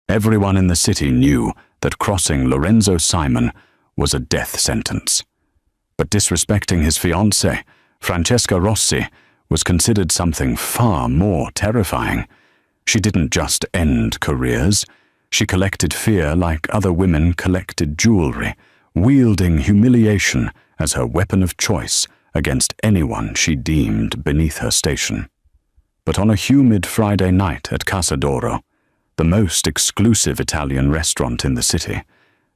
Everyone in the city knew that crossing Lorenzo Simon was a death sentence. But disrespecting his fiancée, Francesca Rossi, was considered something far more terrifying. She didn't just end careers. She collected fear like other women collected jewelry, wielding humiliation as her weapon of choice against anyone she deemed beneath her station. But on a humid Friday night at Casa d'Oro, the most exclusive Italian restaurant in the city,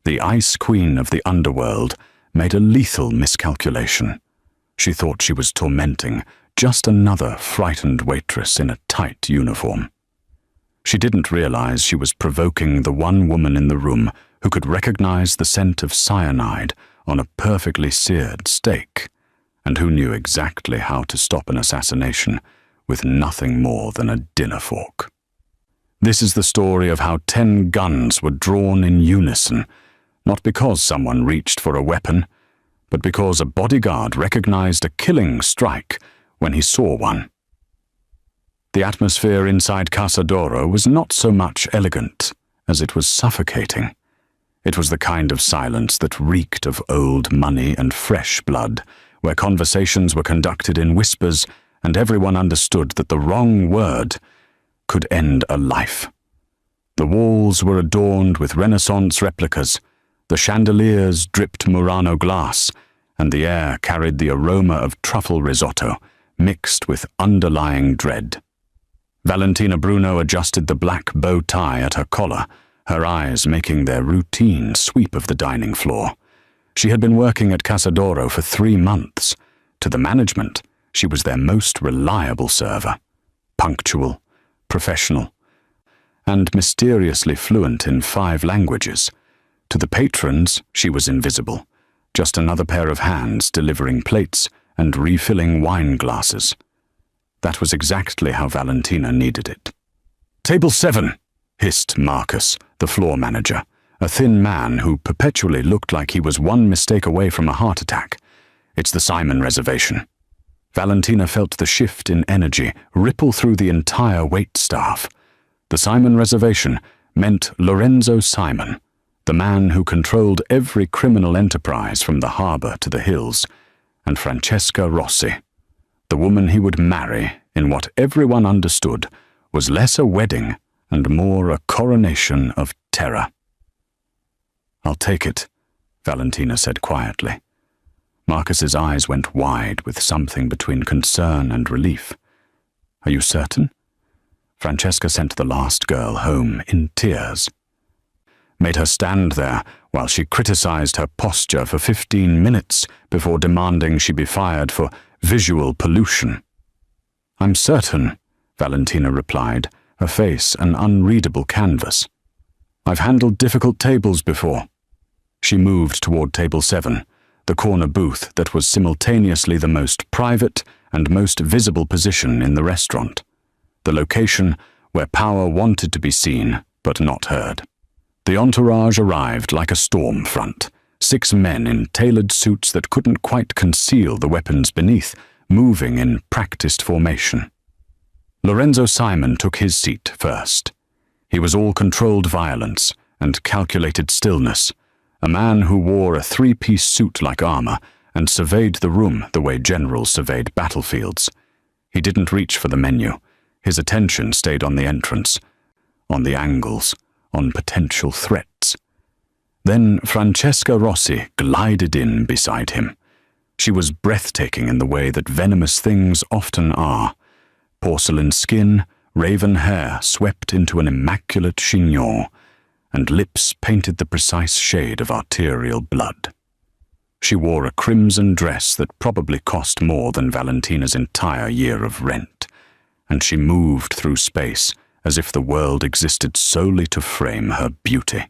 the ice queen of the underworld made a lethal miscalculation. She thought she was tormenting just another frightened waitress in a tight uniform. She didn't realize she was provoking the one woman in the room who could recognize the scent of cyanide on a perfectly seared steak, and who knew exactly how to stop an assassination with nothing more than a dinner fork. This is the story of how 10 guns were drawn in unison, not because someone reached for a weapon, but because a bodyguard recognized a killing strike when he saw one. The atmosphere inside Casa d'Oro was not so much elegant as it was suffocating. It was the kind of silence that reeked of old money and fresh blood, where conversations were conducted in whispers and everyone understood that the wrong word could end a life. The walls were adorned with Renaissance replicas, the chandeliers dripped Murano glass, and the air carried the aroma of truffle risotto mixed with underlying dread. Valentina Bruno adjusted the black bow tie at her collar, her eyes making their routine sweep of the dining floor. She had been working at Casa d'Oro for 3 months. To the management, she was their most reliable server, punctual, professional, and mysteriously fluent in 5 languages. To the patrons, she was invisible, just another pair of hands delivering plates and refilling wine glasses. That was exactly how Valentina needed it. "Table 7, hissed Marcus, the floor manager, a thin man who perpetually looked like he was one mistake away from a heart attack. "It's the Simon reservation." Valentina felt the shift in energy ripple through the entire wait staff. The Simon reservation meant Lorenzo Simon, the man who controlled every criminal enterprise from the harbor to the hills, and Francesca Rossi, the woman he would marry in what everyone understood was less a wedding and more a coronation of terror. "I'll take it," Valentina said quietly. Marcus's eyes went wide with something between concern and relief. "Are you certain?" Francesca sent the last girl home in tears. Made her stand there while she criticized her posture for 15 minutes before demanding she be fired for visual pollution. "I'm certain," Valentina replied, her face an unreadable canvas. "I've handled difficult tables before." She moved toward table 7, the corner booth that was simultaneously the most private and most visible position in the restaurant, the location where power wanted to be seen but not heard. The entourage arrived like a storm front, 6 men in tailored suits that couldn't quite conceal the weapons beneath, moving in practiced formation. Lorenzo Simon took his seat first. He was all controlled violence and calculated stillness, a man who wore a 3-piece suit like armor and surveyed the room the way generals surveyed battlefields. He didn't reach for the menu. His attention stayed on the entrance, on the angles, on potential threats. Then Francesca Rossi glided in beside him. She was breathtaking in the way that venomous things often are. Porcelain skin, raven hair swept into an immaculate chignon, and lips painted the precise shade of arterial blood. She wore a crimson dress that probably cost more than Valentina's entire year of rent, and she moved through space as if the world existed solely to frame her beauty.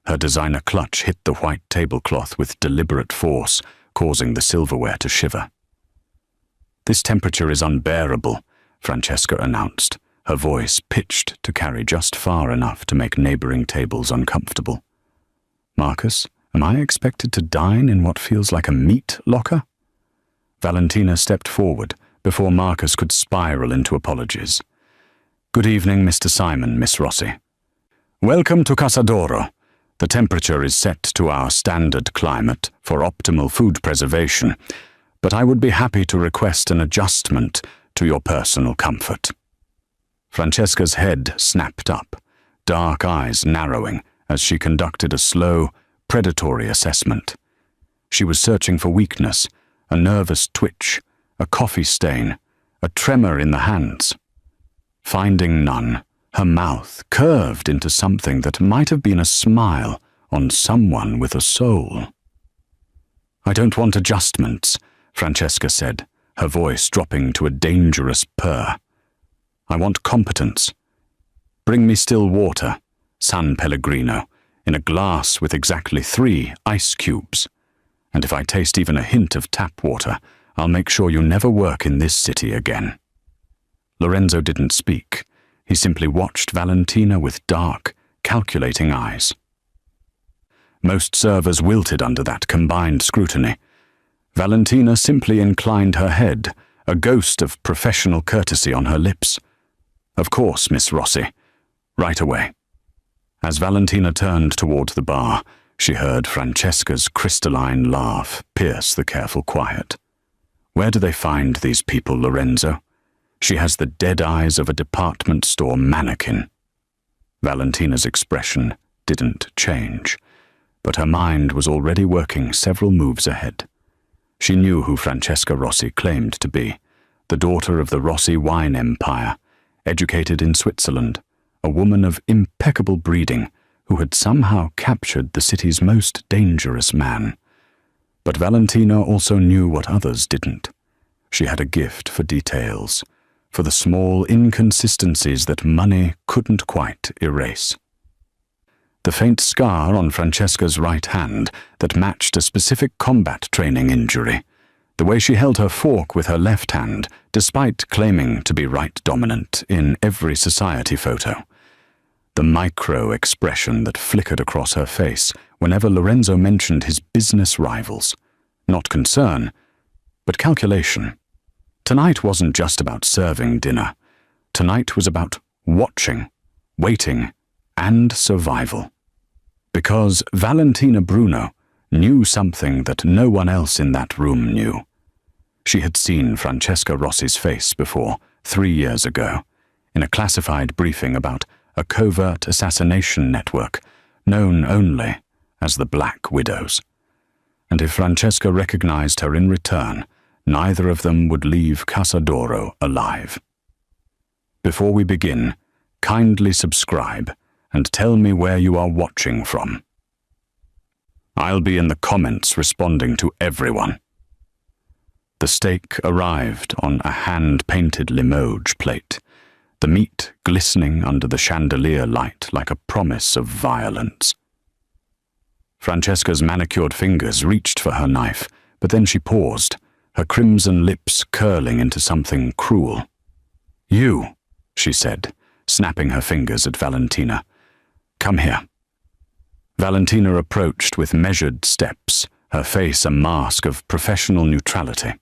Her designer clutch hit the white tablecloth with deliberate force, causing the silverware to shiver. "This temperature is unbearable," Francesca announced, her voice pitched to carry just far enough to make neighboring tables uncomfortable. "Marcus, am I expected to dine in what feels like a meat locker?" Valentina stepped forward before Marcus could spiral into apologies. "Good evening, Mr. Simon, Miss Rossi." Welcome to Casa d'Oro. The temperature is set to our standard climate for optimal food preservation, but I would be happy to request an adjustment to your personal comfort. Francesca's head snapped up, dark eyes narrowing as she conducted a slow, predatory assessment. She was searching for weakness, a nervous twitch, a coffee stain, a tremor in the hands. Finding none, her mouth curved into something that might have been a smile on someone with a soul. "I don't want adjustments," Francesca said, her voice dropping to a dangerous purr. "I want competence. Bring me still water, San Pellegrino, in a glass with exactly 3 ice cubes. And if I taste even a hint of tap water, I'll make sure you never work in this city again." Lorenzo didn't speak. He simply watched Valentina with dark, calculating eyes. Most servers wilted under that combined scrutiny. Valentina simply inclined her head, a ghost of professional courtesy on her lips. "Of course, Miss Rossi. Right away." As Valentina turned toward the bar, she heard Francesca's crystalline laugh pierce the careful quiet. "Where do they find these people, Lorenzo? She has the dead eyes of a department store mannequin." Valentina's expression didn't change, but her mind was already working several moves ahead. She knew who Francesca Rossi claimed to be, the daughter of the Rossi wine empire, educated in Switzerland, a woman of impeccable breeding who had somehow captured the city's most dangerous man. But Valentina also knew what others didn't. She had a gift for details, for the small inconsistencies that money couldn't quite erase. The faint scar on Francesca's right hand that matched a specific combat training injury, the way she held her fork with her left hand, despite claiming to be right dominant in every society photo, the micro-expression that flickered across her face whenever Lorenzo mentioned his business rivals. Not concern, but calculation. Tonight wasn't just about serving dinner. Tonight was about watching, waiting, and survival. Because Valentina Bruno knew something that no one else in that room knew. She had seen Francesca Rossi's face before, 3 years ago, in a classified briefing about a covert assassination network known only as the Black Widows. And if Francesca recognized her in return, neither of them would leave Casa d'Oro alive. Before we begin, kindly subscribe and tell me where you are watching from. I'll be in the comments responding to everyone. The steak arrived on a hand-painted Limoges plate, the meat glistening under the chandelier light like a promise of violence. Francesca's manicured fingers reached for her knife, but then she paused, her crimson lips curling into something cruel. "You," she said, snapping her fingers at Valentina. "Come here." Valentina approached with measured steps, her face a mask of professional neutrality.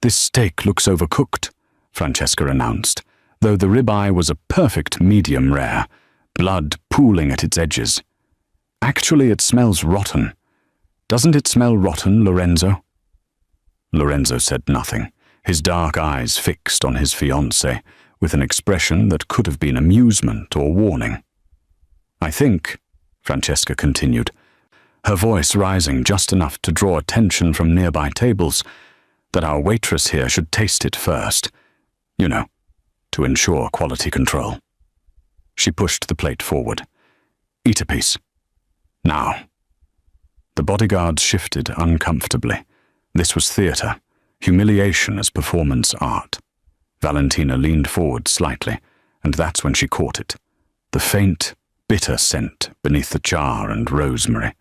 "This steak looks overcooked," Francesca announced, though the ribeye was a perfect medium rare, blood pooling at its edges. "Actually, it smells rotten. Doesn't it smell rotten, Lorenzo?" Lorenzo said nothing, his dark eyes fixed on his fiancée, with an expression that could have been amusement or warning. "I think," Francesca continued, her voice rising just enough to draw attention from nearby tables, "that our waitress here should taste it first. You know, to ensure quality control." She pushed the plate forward. "Eat a piece. Now." The bodyguards shifted uncomfortably. This was theater, humiliation as performance art. Valentina leaned forward slightly, and that's when she caught it. The faint, bitter scent beneath the char and rosemary.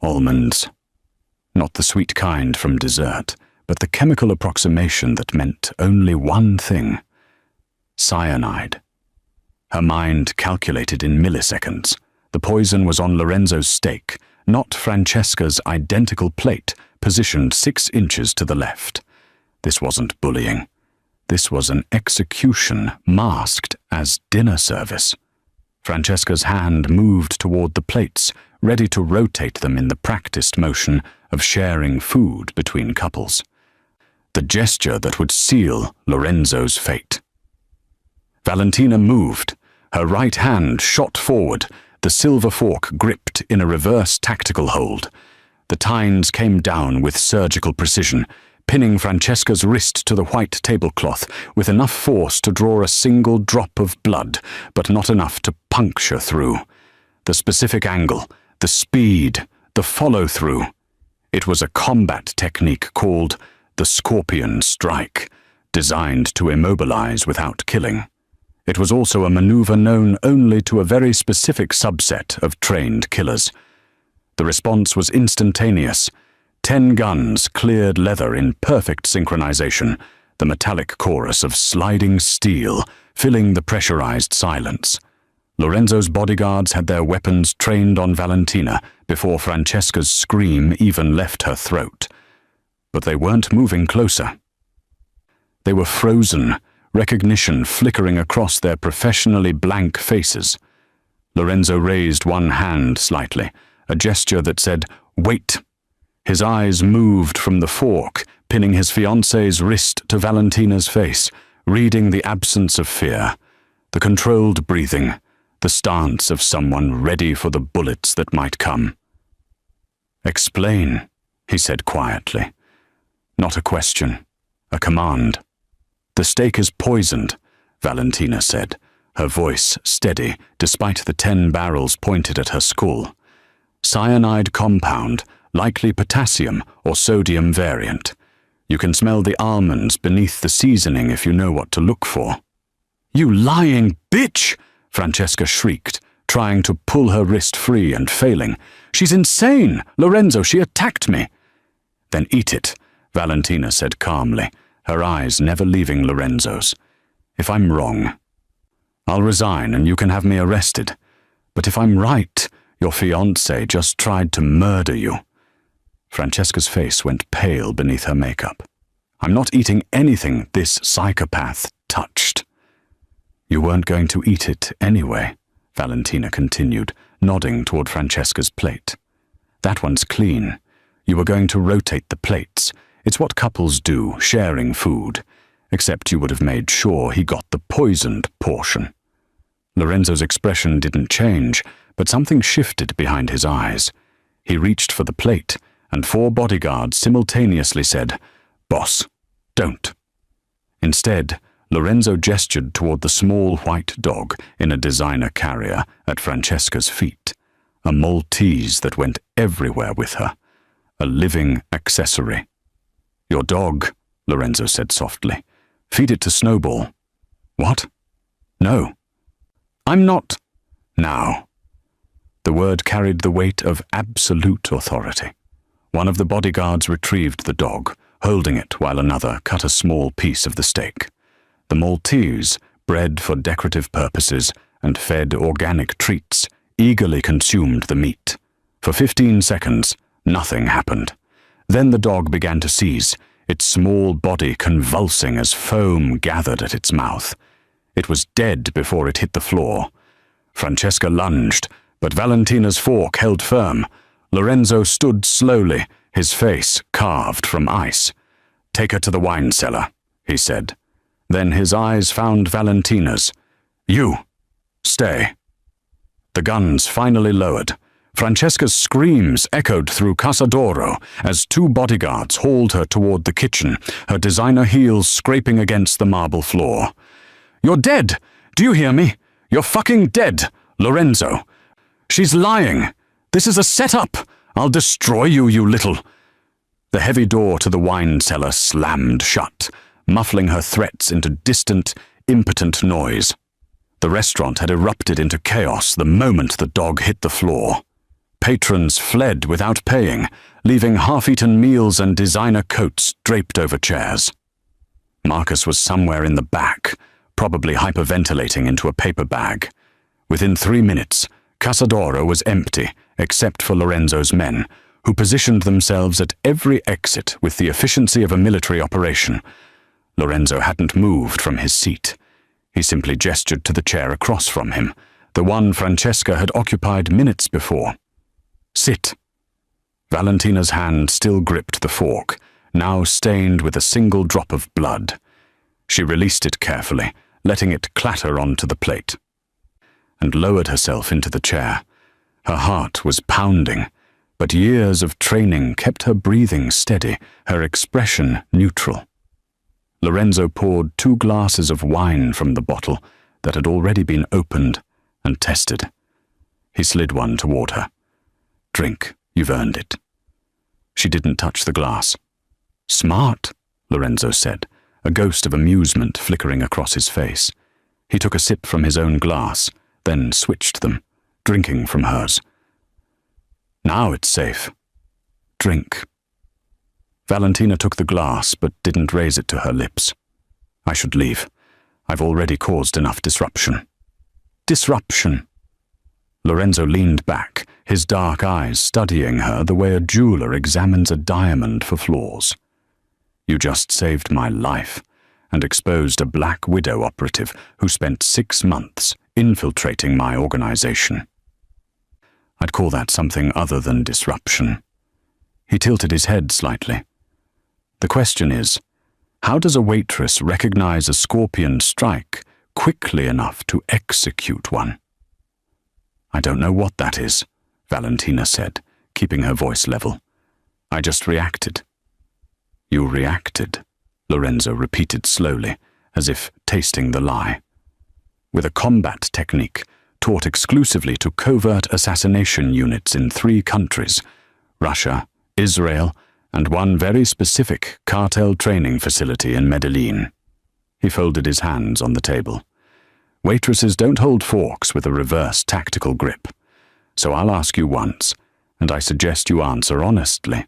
Almonds. Not the sweet kind from dessert, but the chemical approximation that meant only one thing. Cyanide. Her mind calculated in milliseconds. The poison was on Lorenzo's steak, not Francesca's identical plate, positioned 6 inches to the left. This wasn't bullying. This was an execution masked as dinner service. Francesca's hand moved toward the plates, ready to rotate them in the practiced motion of sharing food between couples. The gesture that would seal Lorenzo's fate. Valentina moved. Her right hand shot forward, the silver fork gripped in a reverse tactical hold. The tines came down with surgical precision, pinning Francesca's wrist to the white tablecloth with enough force to draw a single drop of blood, but not enough to puncture through. The specific angle, the speed, the follow-through. It was a combat technique called the Scorpion Strike, designed to immobilize without killing. It was also a maneuver known only to a very specific subset of trained killers. The response was instantaneous. 10 guns cleared leather in perfect synchronization, the metallic chorus of sliding steel filling the pressurized silence. Lorenzo's bodyguards had their weapons trained on Valentina before Francesca's scream even left her throat. But they weren't moving closer. They were frozen, recognition flickering across their professionally blank faces. Lorenzo raised one hand slightly, a gesture that said, "Wait." His eyes moved from the fork, pinning his fiancée's wrist to Valentina's face, reading the absence of fear, the controlled breathing, the stance of someone ready for the bullets that might come. "Explain," he said quietly. Not a question, a command. "The steak is poisoned," Valentina said, her voice steady despite the 10 barrels pointed at her skull. "Cyanide compound, likely potassium or sodium variant. You can smell the almonds beneath the seasoning if you know what to look for." "You lying bitch!" Francesca shrieked, trying to pull her wrist free and failing. "She's insane! Lorenzo, she attacked me!" "Then eat it," Valentina said calmly, her eyes never leaving Lorenzo's. "If I'm wrong, I'll resign and you can have me arrested. But if I'm right, your fiancé just tried to murder you." Francesca's face went pale beneath her makeup. "I'm not eating anything this psychopath touched." "You weren't going to eat it anyway," Valentina continued, nodding toward Francesca's plate. "That one's clean. You were going to rotate the plates. It's what couples do, sharing food. Except you would have made sure he got the poisoned portion." Lorenzo's expression didn't change, but something shifted behind his eyes. He reached for the plate, and 4 bodyguards simultaneously said, "Boss, don't." Instead, Lorenzo gestured toward the small white dog in a designer carrier at Francesca's feet, a Maltese that went everywhere with her, a living accessory. "Your dog," Lorenzo said softly. "Feed it to Snowball." "What?" "No." "I'm not." "Now." The word carried the weight of absolute authority. One of the bodyguards retrieved the dog, holding it while another cut a small piece of the steak. The Maltese, bred for decorative purposes and fed organic treats, eagerly consumed the meat. For 15 seconds, nothing happened. Then the dog began to seize, its small body convulsing as foam gathered at its mouth. It was dead before it hit the floor. Francesca lunged, but Valentina's fork held firm. Lorenzo stood slowly, his face carved from ice. "Take her to the wine cellar," he said. Then his eyes found Valentina's. "You, stay." The guns finally lowered. Francesca's screams echoed through Casa d'Oro as 2 bodyguards hauled her toward the kitchen, her designer heels scraping against the marble floor. "You're dead! Do you hear me? You're fucking dead, Lorenzo! She's lying! This is a setup! I'll destroy you, you little—" The heavy door to the wine cellar slammed shut, muffling her threats into distant, impotent noise. The restaurant had erupted into chaos the moment the dog hit the floor. Patrons fled without paying, leaving half-eaten meals and designer coats draped over chairs. Marcus was somewhere in the back, probably hyperventilating into a paper bag. Within 3 minutes, Casa d'Oro was empty, except for Lorenzo's men, who positioned themselves at every exit with the efficiency of a military operation. Lorenzo hadn't moved from his seat. He simply gestured to the chair across from him, the one Francesca had occupied minutes before. "Sit." Valentina's hand still gripped the fork, now stained with a single drop of blood. She released it carefully, letting it clatter onto the plate, and lowered herself into the chair. Her heart was pounding, but years of training kept her breathing steady, her expression neutral. Lorenzo poured 2 glasses of wine from the bottle that had already been opened and tested. He slid one toward her. "Drink, you've earned it." She didn't touch the glass. "Smart," Lorenzo said, a ghost of amusement flickering across his face. He took a sip from his own glass, then switched them, drinking from hers. "Now it's safe. Drink." Valentina took the glass but didn't raise it to her lips. "I should leave. I've already caused enough disruption." "Disruption?" Lorenzo leaned back, his dark eyes studying her the way a jeweler examines a diamond for flaws. "You just saved my life and exposed a Black Widow operative who spent 6 months infiltrating my organization. I'd call that something other than disruption." He tilted his head slightly. "The question is, how does a waitress recognize a scorpion strike quickly enough to execute one?" "I don't know what that is," Valentina said, keeping her voice level. "I just reacted." "You reacted," Lorenzo repeated slowly, as if tasting the lie. "With a combat technique taught exclusively to covert assassination units in 3 countries, Russia, Israel, and one very specific cartel training facility in Medellin." He folded his hands on the table. "Waitresses don't hold forks with a reverse tactical grip. So I'll ask you once, and I suggest you answer honestly.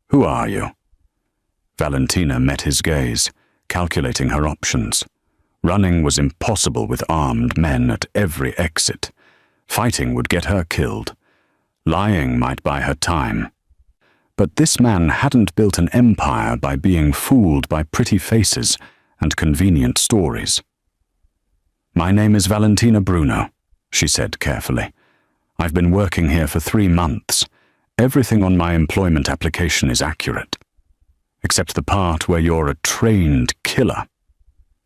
Who are you?" Valentina met his gaze, calculating her options. Running was impossible with armed men at every exit. Fighting would get her killed. Lying might buy her time. But this man hadn't built an empire by being fooled by pretty faces and convenient stories. "My name is Valentina Bruno," she said carefully. "I've been working here for 3 months. Everything on my employment application is accurate. Except the part where you're a trained killer."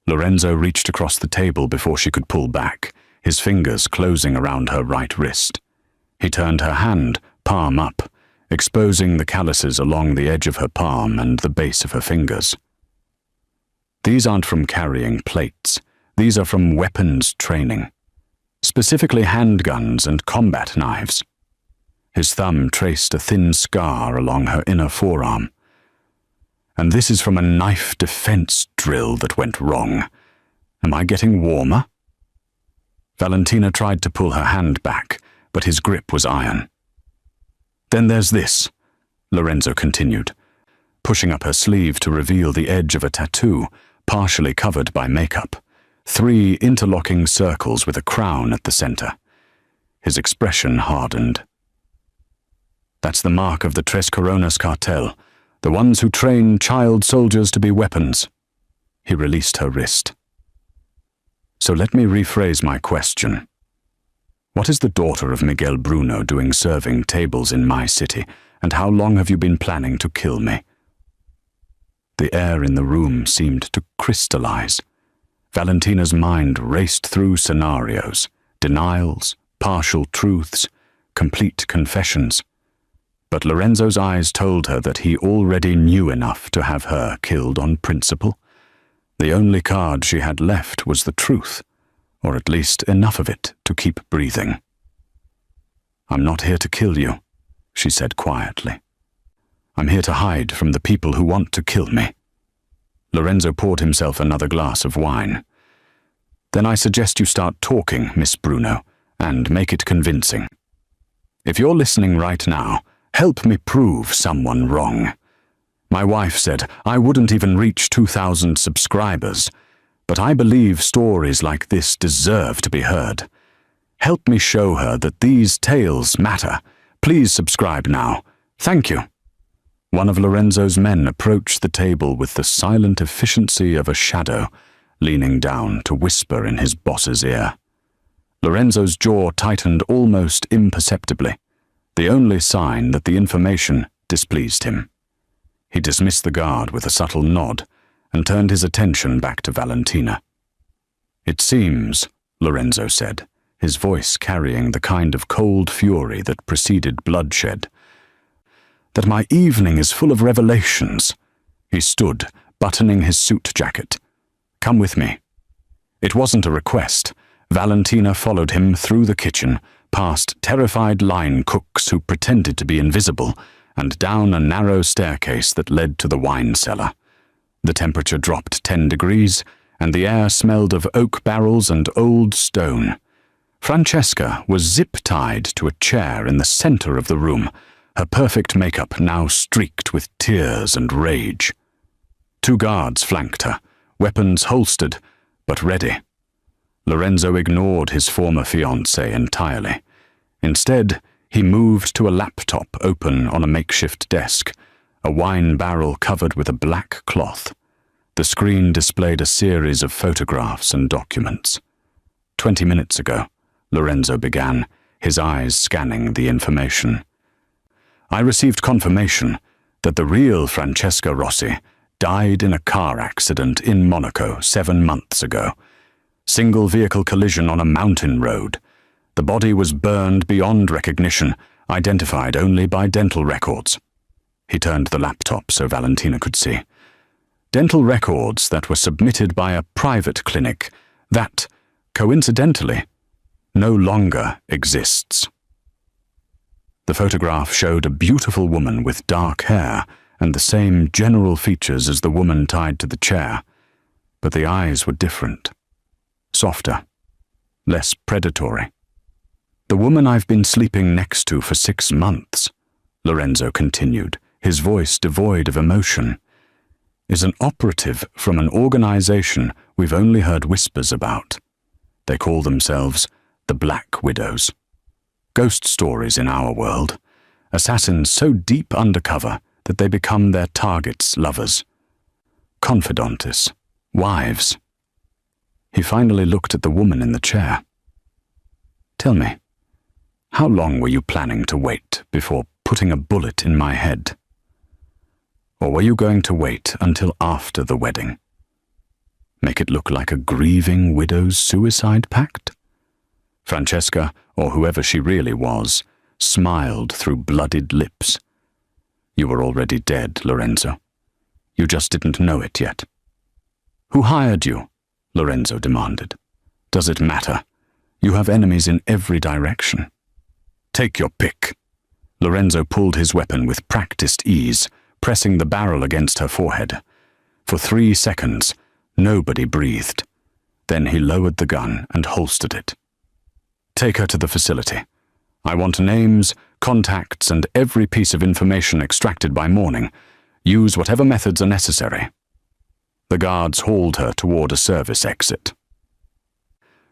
Lorenzo reached across the table before she could pull back, his fingers closing around her right wrist. He turned her hand, palm up, exposing the calluses along the edge of her palm and the base of her fingers. "These aren't from carrying plates. These are from weapons training. Specifically handguns and combat knives." His thumb traced a thin scar along her inner forearm. "And this is from a knife defense drill that went wrong. Am I getting warmer?" Valentina tried to pull her hand back, but his grip was iron. "Then there's this," Lorenzo continued, pushing up her sleeve to reveal the edge of a tattoo, partially covered by makeup. 3 interlocking circles with a crown at the center. His expression hardened. "That's the mark of the Tres Coronas cartel, the ones who train child soldiers to be weapons." He released her wrist. "So let me rephrase my question. What is the daughter of Miguel Bruno doing serving tables in my city, and how long have you been planning to kill me?" The air in the room seemed to crystallize. Valentina's mind raced through scenarios, denials, partial truths, complete confessions. But Lorenzo's eyes told her that he already knew enough to have her killed on principle. The only card she had left was the truth, or at least enough of it to keep breathing. "I'm not here to kill you," she said quietly. "I'm here to hide from the people who want to kill me." Lorenzo poured himself another glass of wine. "Then I suggest you start talking, Miss Bruno, and make it convincing. If you're listening right now, help me prove someone wrong. My wife said I wouldn't even reach 2,000 subscribers, but I believe stories like this deserve to be heard. Help me show her that these tales matter. Please subscribe now. Thank you." One of Lorenzo's men approached the table with the silent efficiency of a shadow, leaning down to whisper in his boss's ear. Lorenzo's jaw tightened almost imperceptibly, the only sign that the information displeased him. He dismissed the guard with a subtle nod and turned his attention back to Valentina. "It seems," Lorenzo said, his voice carrying the kind of cold fury that preceded bloodshed, "that my evening is full of revelations." He stood, buttoning his suit jacket. "Come with me." It wasn't a request. Valentina followed him through the kitchen, past terrified line cooks who pretended to be invisible, and down a narrow staircase that led to the wine cellar. The temperature dropped 10 degrees, and the air smelled of oak barrels and old stone. Francesca was zip-tied to a chair in the center of the room, her perfect makeup now streaked with tears and rage. 2 guards flanked her, weapons holstered, but ready. Lorenzo ignored his former fiancée entirely. Instead, he moved to a laptop open on a makeshift desk, a wine barrel covered with a black cloth. The screen displayed a series of photographs and documents. 20 minutes ago, Lorenzo began, his eyes scanning the information. "I received confirmation that the real Francesca Rossi died in a car accident in Monaco 7 months ago. Single vehicle collision on a mountain road. The body was burned beyond recognition, identified only by dental records." He turned the laptop so Valentina could see. Dental records that were submitted by a private clinic that, coincidentally, no longer exists. The photograph showed a beautiful woman with dark hair and the same general features as the woman tied to the chair, but the eyes were different. Softer, less predatory. "The woman I've been sleeping next to for 6 months," Lorenzo continued, his voice devoid of emotion, "is an operative from an organization we've only heard whispers about. They call themselves the Black Widows. Ghost stories in our world. Assassins so deep undercover that they become their targets' lovers. Confidantes, wives." He finally looked at the woman in the chair. "Tell me, how long were you planning to wait before putting a bullet in my head? Or were you going to wait until after the wedding? Make it look like a grieving widow's suicide pact?" Francesca, or whoever she really was, smiled through blooded lips. "You were already dead, Lorenzo. You just didn't know it yet." "Who hired you?" Lorenzo demanded. "Does it matter? You have enemies in every direction." "Take your pick." Lorenzo pulled his weapon with practiced ease, pressing the barrel against her forehead. For 3 seconds, nobody breathed. Then he lowered the gun and holstered it. "Take her to the facility. I want names, contacts, and every piece of information extracted by morning. Use whatever methods are necessary." The guards hauled her toward a service exit.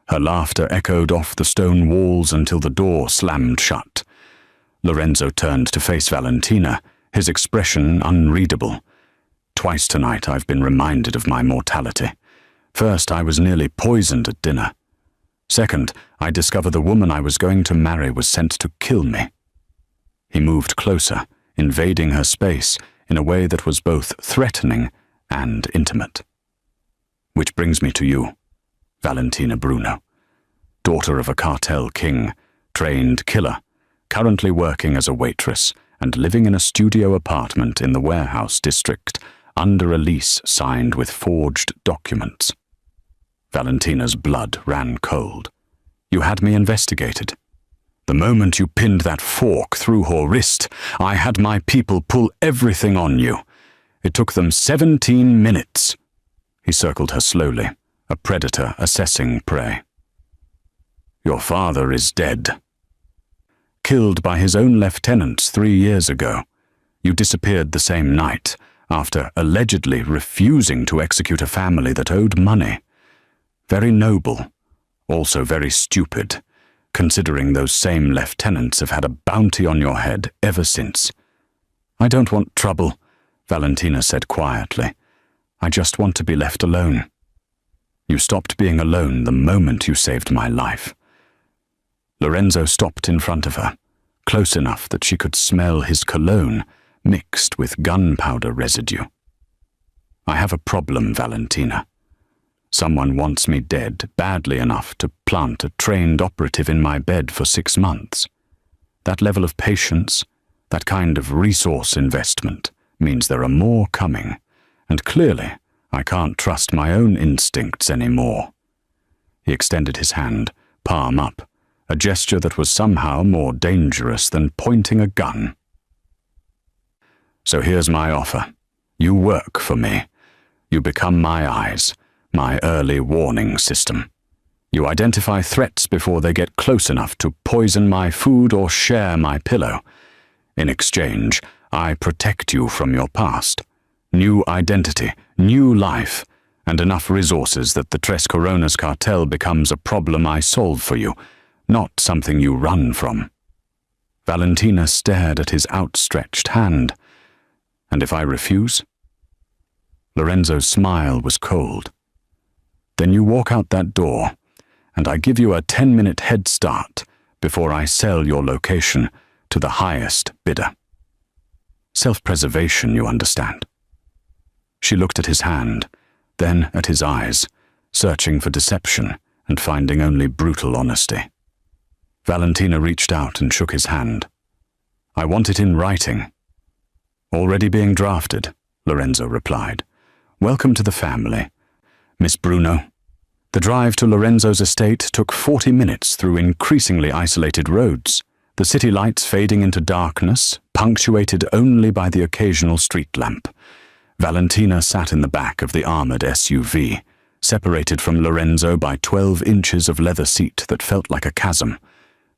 Her laughter echoed off the stone walls until the door slammed shut. Lorenzo turned to face Valentina, his expression unreadable. "Twice tonight I've been reminded of my mortality. First, I was nearly poisoned at dinner. Second, I discovered the woman I was going to marry was sent to kill me." He moved closer, invading her space in a way that was both threatening and intimate. "Which brings me to you, Valentina Bruno, daughter of a cartel king, trained killer, currently working as a waitress and living in a studio apartment in the warehouse district under a lease signed with forged documents." Valentina's blood ran cold. "You had me investigated. The moment you pinned that fork through her wrist, I had my people pull everything on you. It took them 17 minutes. He circled her slowly, a predator assessing prey. "Your father is dead. Killed by his own lieutenants 3 years ago. You disappeared the same night, after allegedly refusing to execute a family that owed money. Very noble, also very stupid, considering those same lieutenants have had a bounty on your head ever since." "I don't want trouble," Valentina said quietly. "I just want to be left alone." "You stopped being alone the moment you saved my life. Lorenzo stopped in front of her, close enough that she could smell his cologne mixed with gunpowder residue. "I have a problem, Valentina. Someone wants me dead badly enough to plant a trained operative in my bed for 6 months. That level of patience, that kind of resource investment, means there are more coming, and clearly I can't trust my own instincts anymore." He extended his hand, palm up, a gesture that was somehow more dangerous than pointing a gun. "So here's my offer. You work for me. You become my eyes, my early warning system. You identify threats before they get close enough to poison my food or share my pillow. In exchange, I protect you from your past. New identity, new life, and enough resources that the Tres Coronas cartel becomes a problem I solve for you, not something you run from." Valentina stared at his outstretched hand. "And if I refuse?" Lorenzo's smile was cold. "Then you walk out that door, and I give you a 10-minute head start before I sell your location to the highest bidder. Self-preservation, you understand." She looked at his hand, then at his eyes, searching for deception and finding only brutal honesty. Valentina reached out and shook his hand. "I want it in writing." "Already being drafted," Lorenzo replied. "Welcome to the family, Miss Bruno." The drive to Lorenzo's estate took 40 minutes through increasingly isolated roads, the city lights fading into darkness, punctuated only by the occasional street lamp. Valentina sat in the back of the armored SUV, separated from Lorenzo by 12 inches of leather seat that felt like a chasm.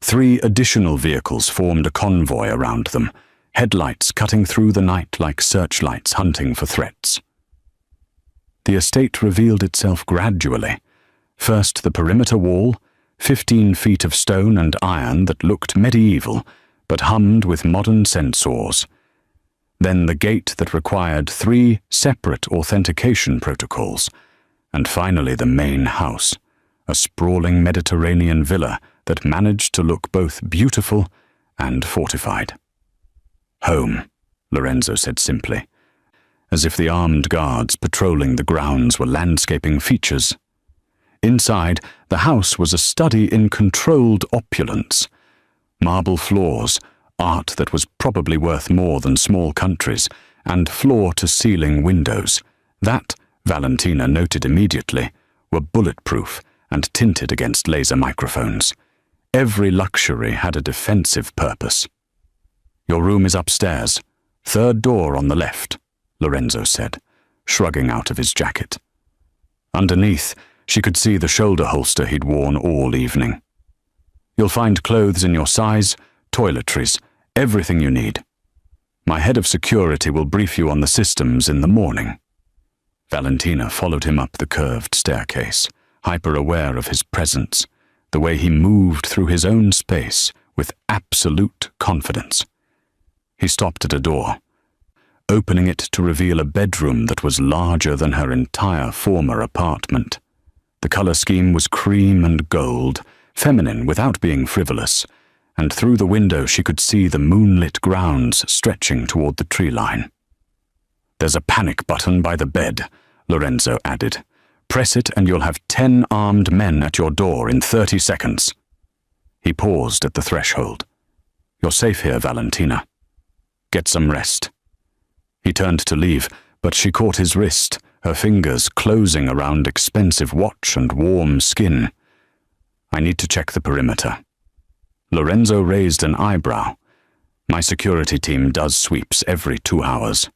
3 additional vehicles formed a convoy around them, headlights cutting through the night like searchlights hunting for threats. The estate revealed itself gradually. First the perimeter wall, 15 feet of stone and iron that looked medieval, but hummed with modern sensors. Then the gate that required 3 separate authentication protocols. And finally the main house, a sprawling Mediterranean villa that managed to look both beautiful and fortified. "Home," Lorenzo said simply, as if the armed guards patrolling the grounds were landscaping features. Inside, the house was a study in controlled opulence. Marble floors, art that was probably worth more than small countries, and floor-to-ceiling windows that, Valentina noted immediately, were bulletproof and tinted against laser microphones. Every luxury had a defensive purpose. "Your room is upstairs, 3rd door on the left," Lorenzo said, shrugging out of his jacket. Underneath, she could see the shoulder holster he'd worn all evening. "You'll find clothes in your size, toiletries, everything you need. My head of security will brief you on the systems in the morning." Valentina followed him up the curved staircase, hyper-aware of his presence, the way he moved through his own space with absolute confidence. He stopped at a door, opening it to reveal a bedroom that was larger than her entire former apartment. The color scheme was cream and gold, feminine without being frivolous, and through the window she could see the moonlit grounds stretching toward the tree line. "There's a panic button by the bed," Lorenzo added. "Press it and you'll have 10 armed men at your door in 30 seconds. He paused at the threshold. "You're safe here, Valentina. Get some rest." He turned to leave, but she caught his wrist, her fingers closing around expensive watch and warm skin. "I need to check the perimeter." Lorenzo raised an eyebrow. "My security team does sweeps every 2 hours.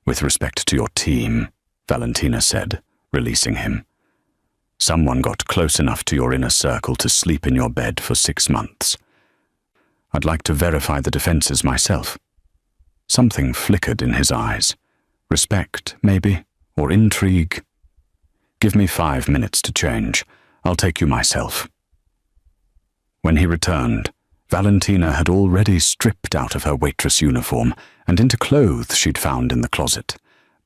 "With respect to your team," Valentina said, releasing him. "Someone got close enough to your inner circle to sleep in your bed for 6 months. I'd like to verify the defenses myself." Something flickered in his eyes. Respect, maybe, or intrigue. "Give me 5 minutes to change. I'll take you myself." When he returned, Valentina had already stripped out of her waitress uniform and into clothes she'd found in the closet.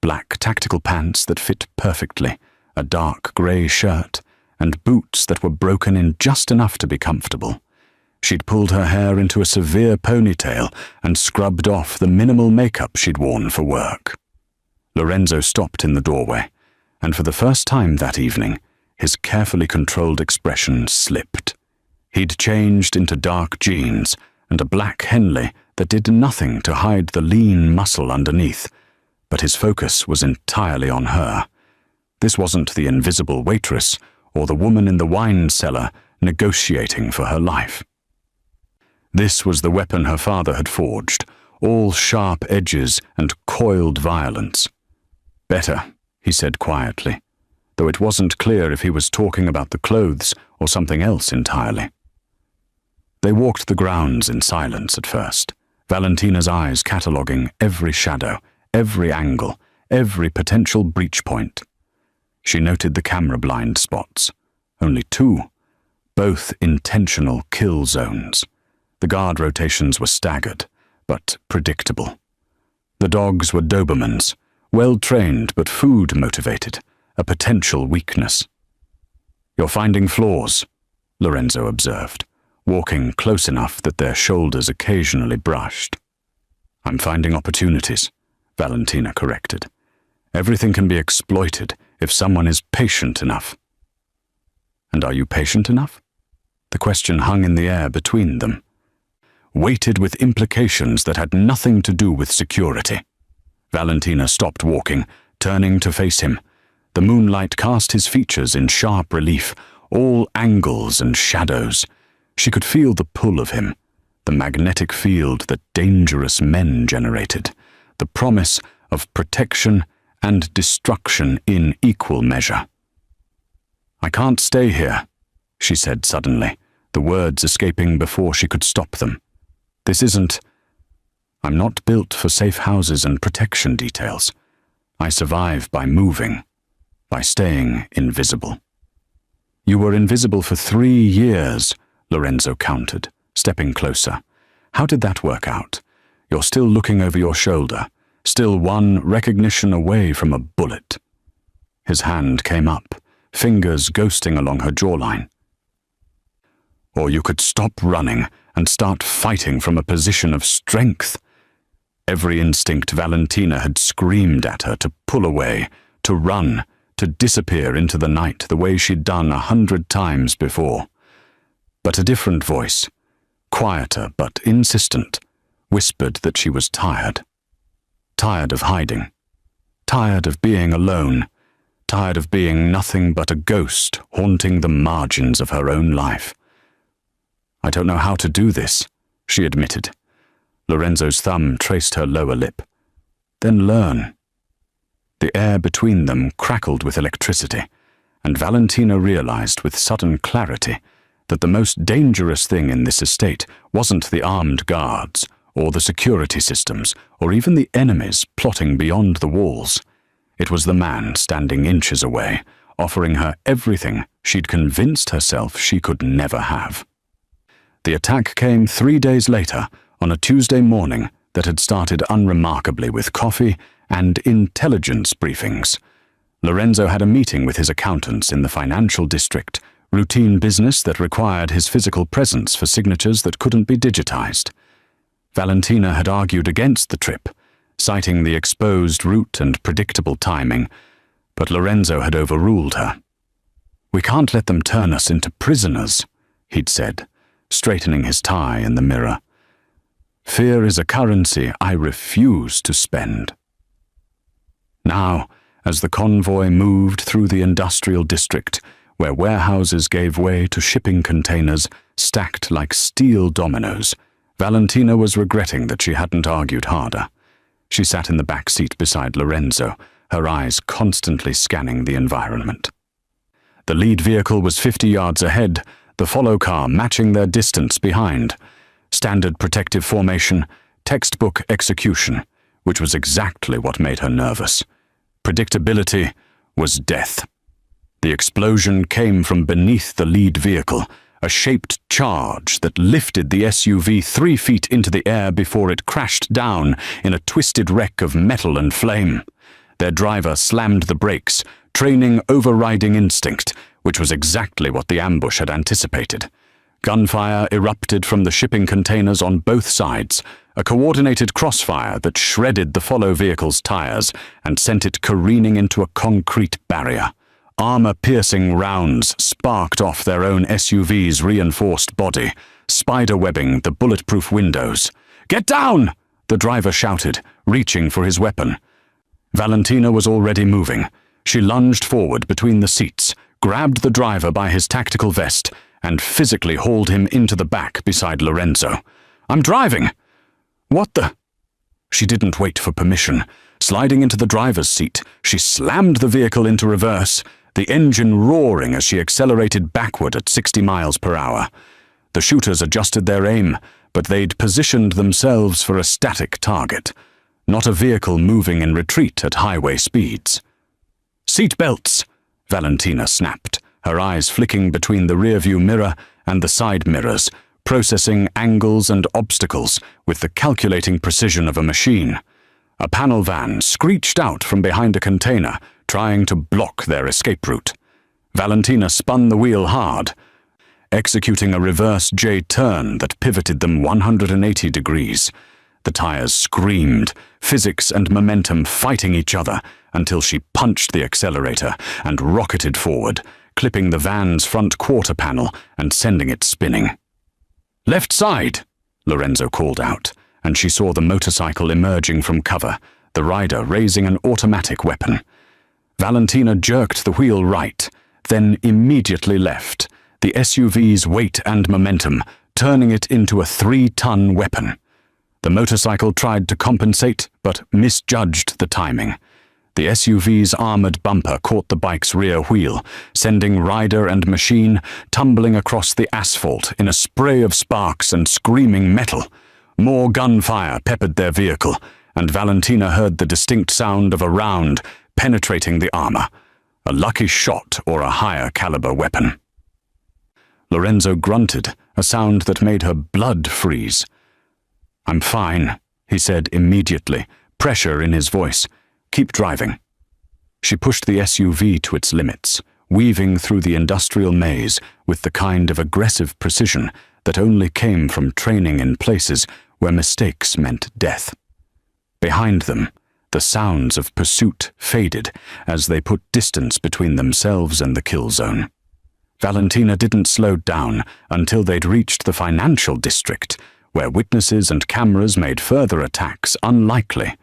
Black tactical pants that fit perfectly, a dark grey shirt, and boots that were broken in just enough to be comfortable. She'd pulled her hair into a severe ponytail and scrubbed off the minimal makeup she'd worn for work. Lorenzo stopped in the doorway, and for the first time that evening, his carefully controlled expression slipped. He'd changed into dark jeans and a black Henley that did nothing to hide the lean muscle underneath, but his focus was entirely on her. This wasn't the invisible waitress or the woman in the wine cellar negotiating for her life. This was the weapon her father had forged, all sharp edges and coiled violence. "Better," he said quietly, though it wasn't clear if he was talking about the clothes or something else entirely. They walked the grounds in silence at first, Valentina's eyes cataloguing every shadow, every angle, every potential breach point. She noted the camera blind spots, only 2, both intentional kill zones. The guard rotations were staggered, but predictable. The dogs were Dobermans, well-trained but food-motivated, a potential weakness. "You're finding flaws," Lorenzo observed, walking close enough that their shoulders occasionally brushed. "I'm finding opportunities," Valentina corrected. "Everything can be exploited if someone is patient enough." "And are you patient enough?" The question hung in the air between them, weighted with implications that had nothing to do with security. Valentina stopped walking, turning to face him. The moonlight cast his features in sharp relief, all angles and shadows. She could feel the pull of him, the magnetic field that dangerous men generated, the promise of protection and destruction in equal measure. "I can't stay here," she said suddenly, the words escaping before she could stop them. I'm not built for safe houses and protection details. I survive by moving, by staying invisible." "You were invisible for 3 years," Lorenzo countered, stepping closer. "How did that work out? You're still looking over your shoulder, still one recognition away from a bullet." His hand came up, fingers ghosting along her jawline. "Or you could stop running and start fighting from a position of strength." Every instinct Valentina had screamed at her to pull away, to run, to disappear into the night the way she'd done 100 times before. But a different voice, quieter but insistent, whispered that she was tired. Tired of hiding. Tired of being alone. Tired of being nothing but a ghost haunting the margins of her own life. "I don't know how to do this," she admitted. Lorenzo's thumb traced her lower lip. "Then learn." The air between them crackled with electricity, and Valentina realized with sudden clarity that the most dangerous thing in this estate wasn't the armed guards, or the security systems, or even the enemies plotting beyond the walls. It was the man standing inches away, offering her everything she'd convinced herself she could never have. The attack came 3 days later, on a Tuesday morning that had started unremarkably with coffee and intelligence briefings. Lorenzo had a meeting with his accountants in the financial district, routine business that required his physical presence for signatures that couldn't be digitized. Valentina had argued against the trip, citing the exposed route and predictable timing, but Lorenzo had overruled her. "We can't let them turn us into prisoners," he'd said, straightening his tie in the mirror. "Fear is a currency I refuse to spend." Now, as the convoy moved through the industrial district, where warehouses gave way to shipping containers stacked like steel dominoes, Valentina was regretting that she hadn't argued harder. She sat in the back seat beside Lorenzo, her eyes constantly scanning the environment. The lead vehicle was 50 yards ahead, the follow car matching their distance behind. Standard protective formation, textbook execution, which was exactly what made her nervous. Predictability was death. The explosion came from beneath the lead vehicle, a shaped charge that lifted the SUV 3 feet into the air before it crashed down in a twisted wreck of metal and flame. Their driver slammed the brakes, training overriding instinct, which was exactly what the ambush had anticipated. Gunfire erupted from the shipping containers on both sides, a coordinated crossfire that shredded the follow vehicle's tires and sent it careening into a concrete barrier. Armor-piercing rounds sparked off their own SUV's reinforced body, spiderwebbing the bulletproof windows. "Get down!" the driver shouted, reaching for his weapon. Valentina was already moving. She lunged forward between the seats, grabbed the driver by his tactical vest, and physically hauled him into the back beside Lorenzo. "I'm driving!" "What the—" She didn't wait for permission. Sliding into the driver's seat, she slammed the vehicle into reverse, the engine roaring as she accelerated backward at 60 miles per hour. The shooters adjusted their aim, but they'd positioned themselves for a static target, not a vehicle moving in retreat at highway speeds. "Seat belts!" Valentina snapped, her eyes flicking between the rearview mirror and the side mirrors, processing angles and obstacles with the calculating precision of a machine. A panel van screeched out from behind a container, trying to block their escape route. Valentina spun the wheel hard, executing a reverse J-turn that pivoted them 180 degrees. The tires screamed, physics and momentum fighting each other, until she punched the accelerator and rocketed forward, clipping the van's front quarter panel and sending it spinning. "Left side!" Lorenzo called out, and she saw the motorcycle emerging from cover, the rider raising an automatic weapon. Valentina jerked the wheel right, then immediately left, the SUV's weight and momentum turning it into a 3-ton weapon. The motorcycle tried to compensate, but misjudged the timing. The SUV's armored bumper caught the bike's rear wheel, sending rider and machine tumbling across the asphalt in a spray of sparks and screaming metal. More gunfire peppered their vehicle, and Valentina heard the distinct sound of a round penetrating the armor, a lucky shot or a higher caliber weapon. Lorenzo grunted, a sound that made her blood freeze. "I'm fine," he said immediately, pressure in his voice. "Keep driving." She pushed the SUV to its limits, weaving through the industrial maze with the kind of aggressive precision that only came from training in places where mistakes meant death. Behind them, the sounds of pursuit faded as they put distance between themselves and the kill zone. Valentina didn't slow down until they'd reached the financial district, where witnesses and cameras made further attacks unlikely.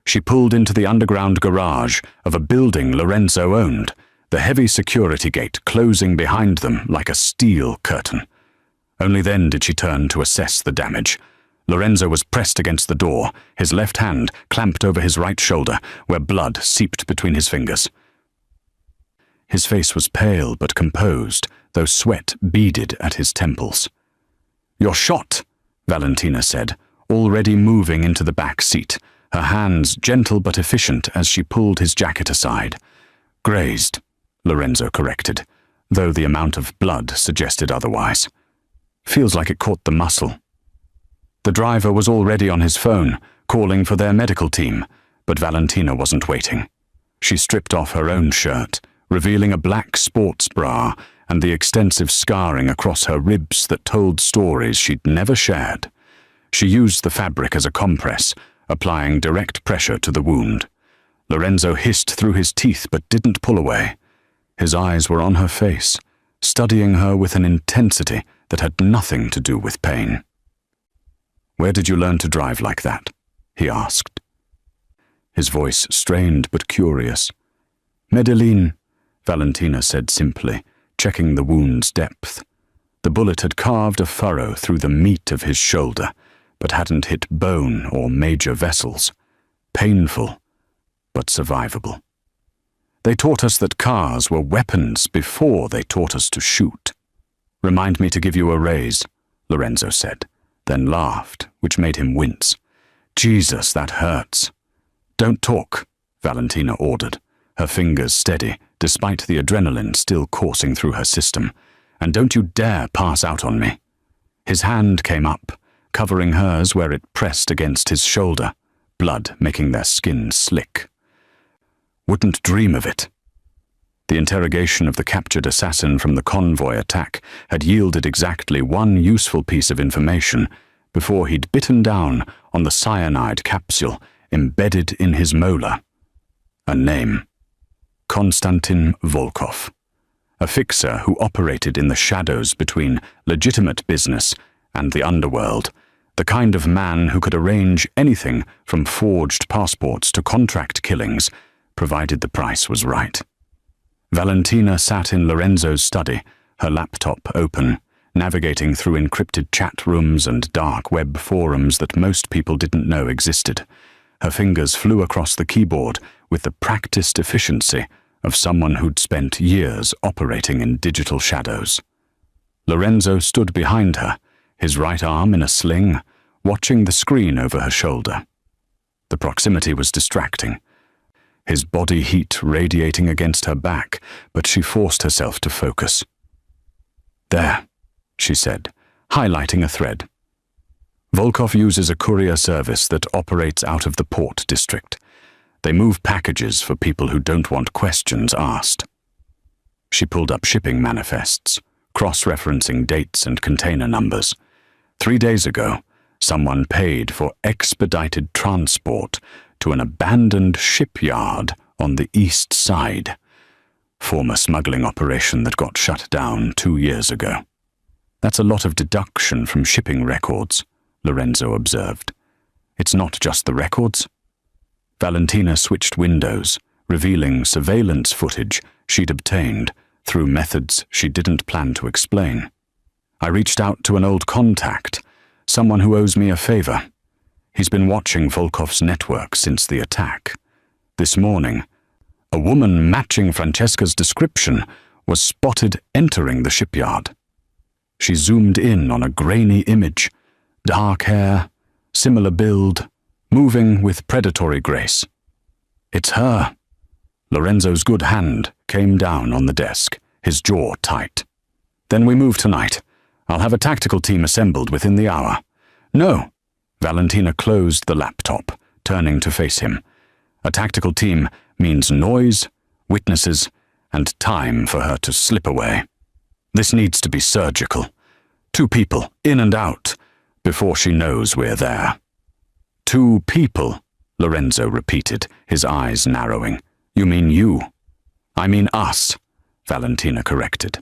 She pulled into the underground garage of a building Lorenzo owned, the heavy security gate closing behind them like a steel curtain. Only then did she turn to assess the damage. Lorenzo was pressed against the door, his left hand clamped over his right shoulder, where blood seeped between his fingers. His face was pale but composed, though sweat beaded at his temples. "You're shot," Valentina said, already moving into the back seat, her hands gentle but efficient as she pulled his jacket aside. "Grazed," Lorenzo corrected, though the amount of blood suggested otherwise. "Feels like it caught the muscle." The driver was already on his phone, calling for their medical team, but Valentina wasn't waiting. She stripped off her own shirt, revealing a black sports bra and the extensive scarring across her ribs that told stories she'd never shared. She used the fabric as a compress, applying direct pressure to the wound. Lorenzo hissed through his teeth but didn't pull away. His eyes were on her face, studying her with an intensity that had nothing to do with pain. "Where did you learn to drive like that?" he asked. His voice strained but curious. "Medellin," Valentina said simply, checking the wound's depth. The bullet had carved a furrow through the meat of his shoulder, but hadn't hit bone or major vessels. Painful, but survivable. "They taught us that cars were weapons before they taught us to shoot." "Remind me to give you a raise," Lorenzo said, then laughed, which made him wince. "Jesus, that hurts." "Don't talk," Valentina ordered, her fingers steady, despite the adrenaline still coursing through her system. "And don't you dare pass out on me." His hand came up, covering hers where it pressed against his shoulder, blood making their skin slick. "Wouldn't dream of it." The interrogation of the captured assassin from the convoy attack had yielded exactly one useful piece of information before he'd bitten down on the cyanide capsule embedded in his molar. A name. Konstantin Volkov. A fixer who operated in the shadows between legitimate business and the underworld, the kind of man who could arrange anything from forged passports to contract killings, provided the price was right. Valentina sat in Lorenzo's study, her laptop open, navigating through encrypted chat rooms and dark web forums that most people didn't know existed. Her fingers flew across the keyboard with the practiced efficiency of someone who'd spent years operating in digital shadows. Lorenzo stood behind her, his right arm in a sling, watching the screen over her shoulder. The proximity was distracting, his body heat radiating against her back, but she forced herself to focus. "There," she said, highlighting a thread. Volkov uses a courier service that operates out of the Port District. They move packages for people who don't want questions asked. She pulled up shipping manifests, cross-referencing dates and container numbers. 3 days ago, someone paid for expedited transport to an abandoned shipyard on the east side, former smuggling operation that got shut down 2 years ago. "That's a lot of deduction from shipping records," Lorenzo observed. "It's not just the records." Valentina switched windows, revealing surveillance footage she'd obtained through methods she didn't plan to explain. "I reached out to an old contact, someone who owes me a favor. He's been watching Volkov's network since the attack. This morning, a woman matching Francesca's description was spotted entering the shipyard. She zoomed in on a grainy image, dark hair, similar build, moving with predatory grace. It's her." Lorenzo's good hand came down on the desk, his jaw tight. "Then we move tonight. I'll have a tactical team assembled within the hour." "No." Valentina closed the laptop, turning to face him. "A tactical team means noise, witnesses, and time for her to slip away. This needs to be surgical. 2 people, in and out, before she knows we're there." "2 people," Lorenzo repeated, his eyes narrowing. "You mean you?" "I mean us," Valentina corrected.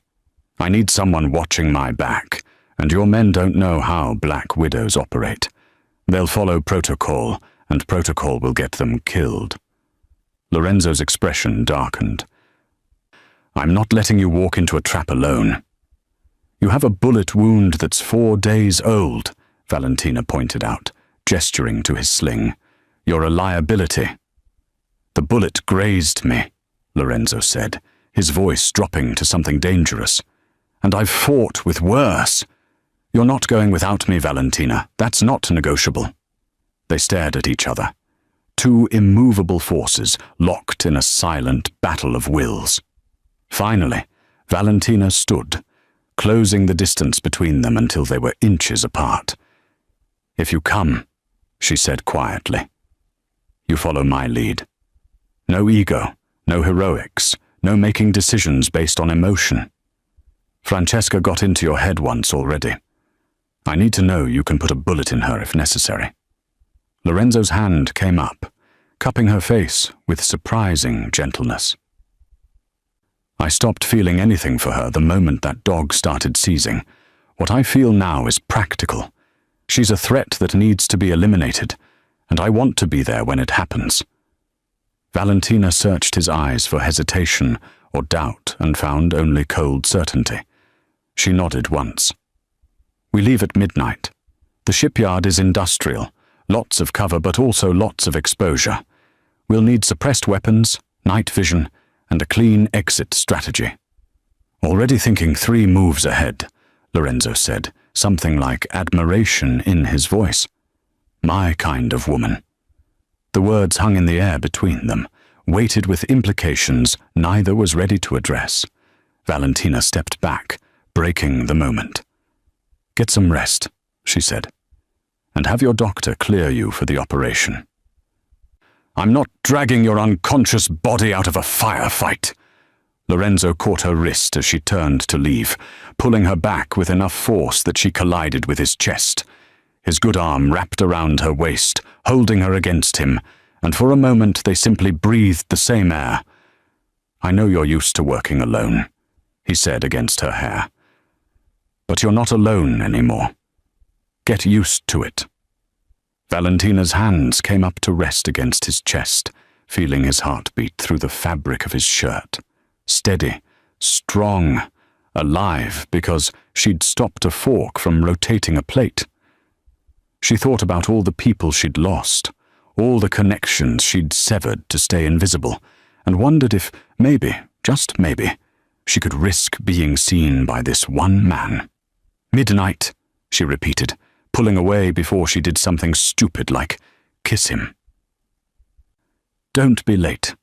"I need someone watching my back, and your men don't know how Black Widows operate. They'll follow protocol, and protocol will get them killed." Lorenzo's expression darkened. "I'm not letting you walk into a trap alone." "You have a bullet wound that's 4 days old," Valentina pointed out, gesturing to his sling. "You're a liability." "The bullet grazed me," Lorenzo said, his voice dropping to something dangerous. "And I've fought with worse. You're not going without me, Valentina. That's not negotiable." They stared at each other, 2 immovable forces locked in a silent battle of wills. Finally, Valentina stood, closing the distance between them until they were inches apart. "If you come," she said quietly, "you follow my lead. No ego, no heroics, no making decisions based on emotion. Francesca got into your head once already. I need to know you can put a bullet in her if necessary." Lorenzo's hand came up, cupping her face with surprising gentleness. "I stopped feeling anything for her the moment that dog started seizing. What I feel now is practical. She's a threat that needs to be eliminated, and I want to be there when it happens." Valentina searched his eyes for hesitation or doubt and found only cold certainty. She nodded once. "We leave at midnight. The shipyard is industrial, lots of cover but also lots of exposure. We'll need suppressed weapons, night vision, and a clean exit strategy." "Already thinking 3 moves ahead," Lorenzo said, something like admiration in his voice. "My kind of woman." The words hung in the air between them, weighted with implications neither was ready to address. Valentina stepped back, breaking the moment. "Get some rest," she said, "and have your doctor clear you for the operation." "I'm not dragging your unconscious body out of a firefight," Lorenzo caught her wrist as she turned to leave, pulling her back with enough force that she collided with his chest. His good arm wrapped around her waist, holding her against him, and for a moment they simply breathed the same air. "I know you're used to working alone," he said against her hair. "But you're not alone anymore. Get used to it." Valentina's hands came up to rest against his chest, feeling his heartbeat through the fabric of his shirt. Steady, strong, alive because she'd stopped a fork from rotating a plate. She thought about all the people she'd lost, all the connections she'd severed to stay invisible, and wondered if maybe, just maybe, she could risk being seen by this one man. "Midnight," she repeated, pulling away before she did something stupid like kiss him. "Don't be late."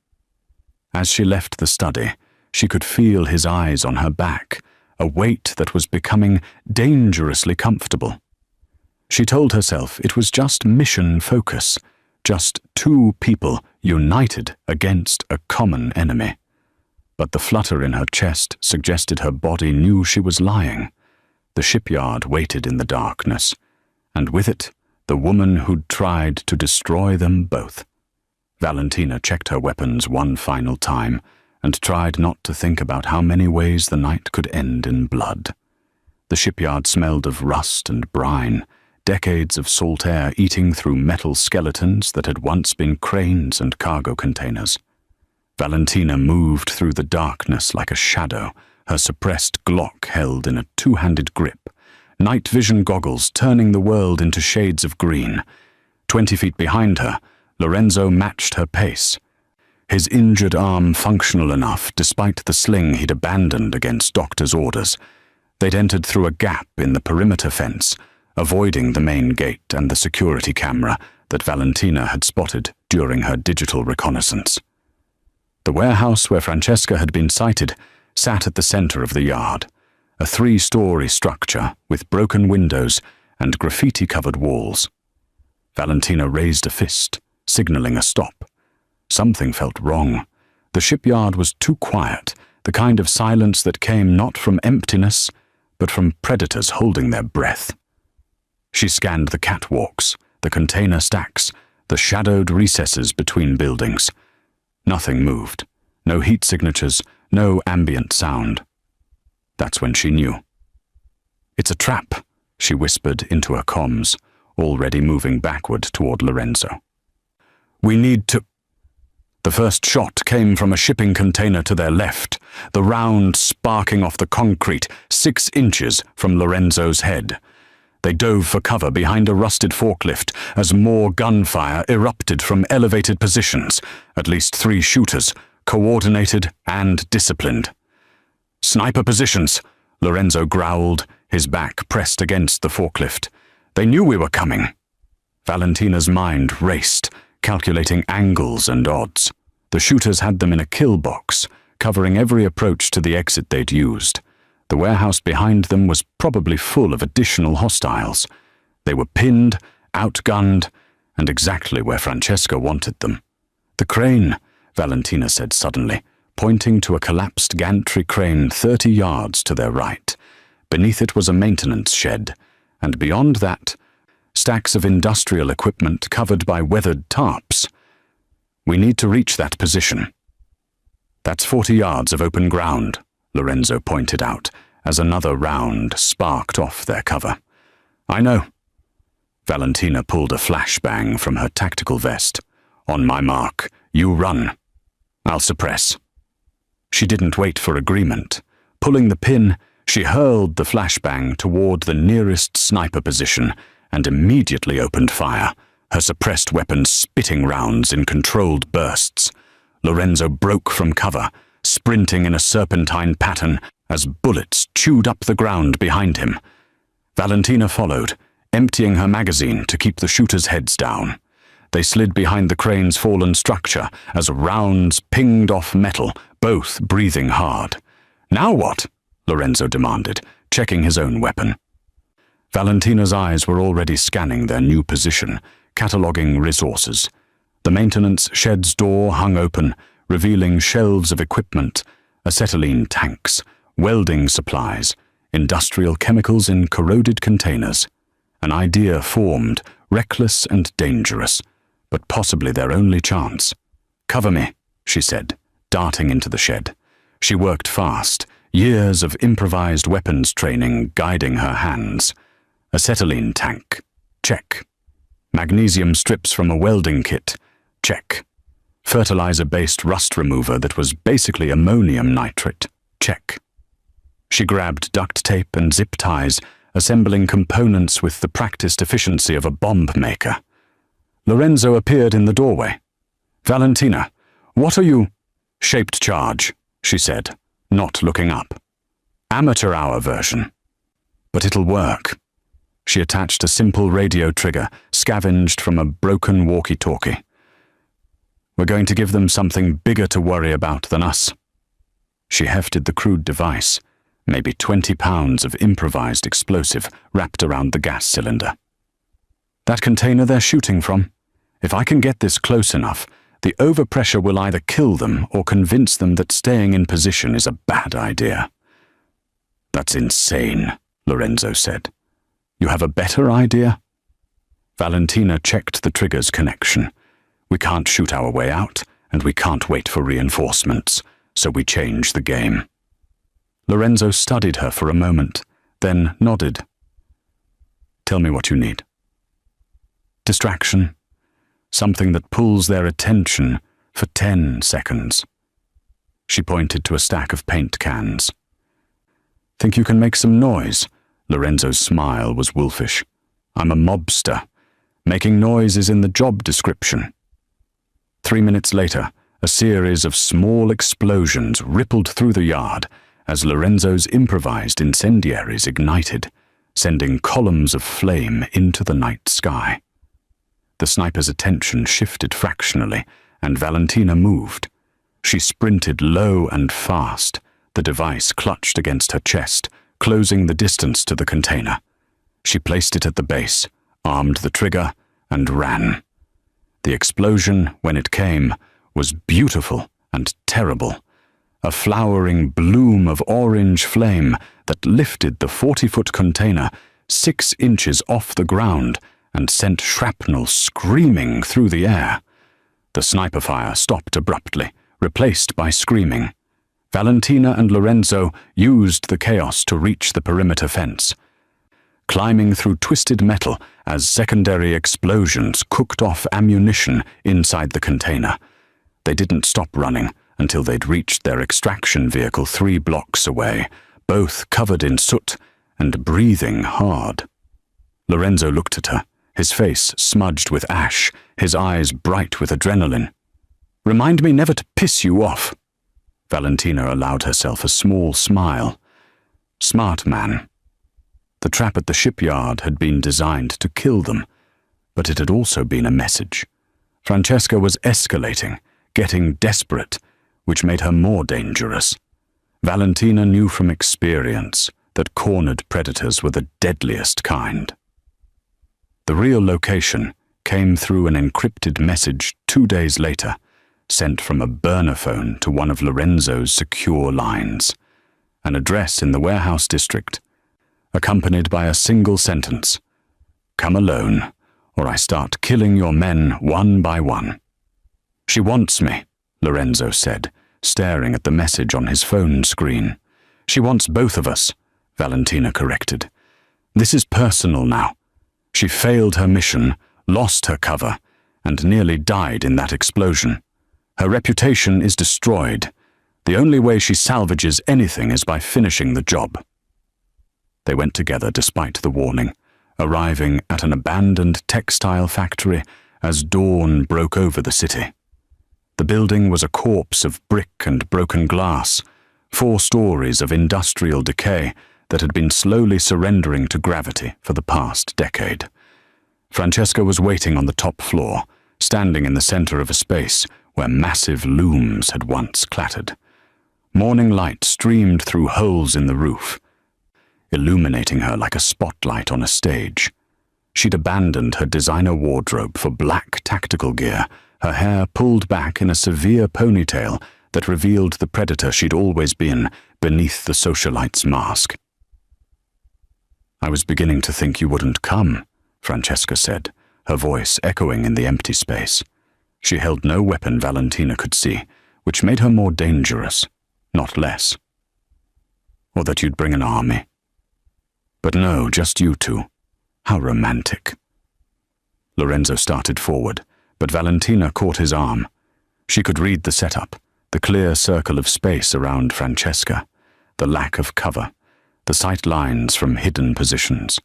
As she left the study, she could feel his eyes on her back, a weight that was becoming dangerously comfortable. She told herself it was just mission focus, just two people united against a common enemy. But the flutter in her chest suggested her body knew she was lying. The shipyard waited in the darkness, and with it, the woman who'd tried to destroy them both. Valentina checked her weapons one final time and tried not to think about how many ways the night could end in blood. The shipyard smelled of rust and brine, decades of salt air eating through metal skeletons that had once been cranes and cargo containers. Valentina moved through the darkness like a shadow, her suppressed Glock held in a two-handed grip, night vision goggles turning the world into shades of green. 20 feet behind her, Lorenzo matched her pace, his injured arm functional enough despite the sling he'd abandoned against doctor's orders. They'd entered through a gap in the perimeter fence, avoiding the main gate and the security camera that Valentina had spotted during her digital reconnaissance. The warehouse where Francesca had been sighted sat at the center of the yard, a 3-story structure with broken windows and graffiti-covered walls. Valentina raised a fist, signaling a stop. Something felt wrong. The shipyard was too quiet, the kind of silence that came not from emptiness, but from predators holding their breath. She scanned the catwalks, the container stacks, the shadowed recesses between buildings. Nothing moved. No heat signatures, no ambient sound. That's when she knew. "It's a trap," she whispered into her comms, already moving backward toward Lorenzo. "We need to—" The first shot came from a shipping container to their left, the round sparking off the concrete 6 inches from Lorenzo's head. They dove for cover behind a rusted forklift as more gunfire erupted from elevated positions, at least 3 shooters, coordinated and disciplined. "Sniper positions," Lorenzo growled, his back pressed against the forklift. "They knew we were coming." Valentina's mind raced, calculating angles and odds. The shooters had them in a kill box, covering every approach to the exit they'd used. The warehouse behind them was probably full of additional hostiles. They were pinned, outgunned, and exactly where Francesca wanted them. "The crane," Valentina said suddenly, pointing to a collapsed gantry crane 30 yards to their right. Beneath it was a maintenance shed, and beyond that, stacks of industrial equipment covered by weathered tarps. "We need to reach that position." "That's 40 yards of open ground," Lorenzo pointed out, as another round sparked off their cover. "I know." Valentina pulled a flashbang from her tactical vest. "On my mark, you run. I'll suppress." She didn't wait for agreement. Pulling the pin, she hurled the flashbang toward the nearest sniper position and immediately opened fire, her suppressed weapon spitting rounds in controlled bursts. Lorenzo broke from cover, sprinting in a serpentine pattern as bullets chewed up the ground behind him. Valentina followed, emptying her magazine to keep the shooters' heads down. They slid behind the crane's fallen structure as rounds pinged off metal, both breathing hard. "Now what?" Lorenzo demanded, checking his own weapon. Valentina's eyes were already scanning their new position, cataloging resources. The maintenance shed's door hung open, revealing shelves of equipment, acetylene tanks, welding supplies, industrial chemicals in corroded containers. An idea formed, reckless and dangerous, but possibly their only chance. "Cover me," she said, darting into the shed. She worked fast, years of improvised weapons training guiding her hands. Acetylene tank. Check. Magnesium strips from a welding kit. Check. Fertilizer-based rust remover that was basically ammonium nitrate. Check. She grabbed duct tape and zip ties, assembling components with the practiced efficiency of a bomb maker. Lorenzo appeared in the doorway. "Valentina, what are you—" "Shaped charge," she said, not looking up. "Amateur hour version. But it'll work." She attached a simple radio trigger, scavenged from a broken walkie-talkie. "We're going to give them something bigger to worry about than us." She hefted the crude device, maybe 20 pounds of improvised explosive wrapped around the gas cylinder. "That container they're shooting from? If I can get this close enough, the overpressure will either kill them or convince them that staying in position is a bad idea." "That's insane," Lorenzo said. "You have a better idea?" Valentina checked the trigger's connection. "We can't shoot our way out, and we can't wait for reinforcements, so we change the game." Lorenzo studied her for a moment, then nodded. "Tell me what you need." "Distraction. Something that pulls their attention for 10 seconds. She pointed to a stack of paint cans. "Think you can make some noise?" Lorenzo's smile was wolfish. "I'm a mobster. Making noise is in the job description." 3 minutes later, a series of small explosions rippled through the yard as Lorenzo's improvised incendiaries ignited, sending columns of flame into the night sky. The sniper's attention shifted fractionally, and Valentina moved. She sprinted low and fast, the device clutched against her chest, closing the distance to the container. She placed it at the base, armed the trigger, and ran. The explosion, when it came, was beautiful and terrible. A flowering bloom of orange flame that lifted the 40-foot container 6 inches off the ground and sent shrapnel screaming through the air. The sniper fire stopped abruptly, replaced by screaming. Valentina and Lorenzo used the chaos to reach the perimeter fence, climbing through twisted metal as secondary explosions cooked off ammunition inside the container. They didn't stop running until they'd reached their extraction vehicle 3 blocks away, both covered in soot and breathing hard. Lorenzo looked at her, his face smudged with ash, his eyes bright with adrenaline. "Remind me never to piss you off." Valentina allowed herself a small smile. Smart man. The trap at the shipyard had been designed to kill them, but it had also been a message. Francesca was escalating, getting desperate, which made her more dangerous. Valentina knew from experience that cornered predators were the deadliest kind. The real location came through an encrypted message 2 days later, sent from a burner phone to one of Lorenzo's secure lines. An address in the warehouse district, accompanied by a single sentence: "Come alone, or I start killing your men one by one." "She wants me," Lorenzo said, staring at the message on his phone screen. "She wants both of us," Valentina corrected. "This is personal now. She failed her mission, lost her cover, and nearly died in that explosion. Her reputation is destroyed. The only way she salvages anything is by finishing the job." They went together despite the warning, arriving at an abandoned textile factory as dawn broke over the city. The building was a corpse of brick and broken glass, 4 stories of industrial decay that had been slowly surrendering to gravity for the past decade. Francesca was waiting on the top floor, standing in the center of a space where massive looms had once clattered. Morning light streamed through holes in the roof, illuminating her like a spotlight on a stage. She'd abandoned her designer wardrobe for black tactical gear, her hair pulled back in a severe ponytail that revealed the predator she'd always been beneath the socialite's mask. "I was beginning to think you wouldn't come," Francesca said, her voice echoing in the empty space. She held no weapon Valentina could see, which made her more dangerous, not less. "Or that you'd bring an army. But no, just you two. How romantic." Lorenzo started forward, but Valentina caught his arm. She could read the setup, the clear circle of space around Francesca, the lack of cover, the sight lines from hidden positions.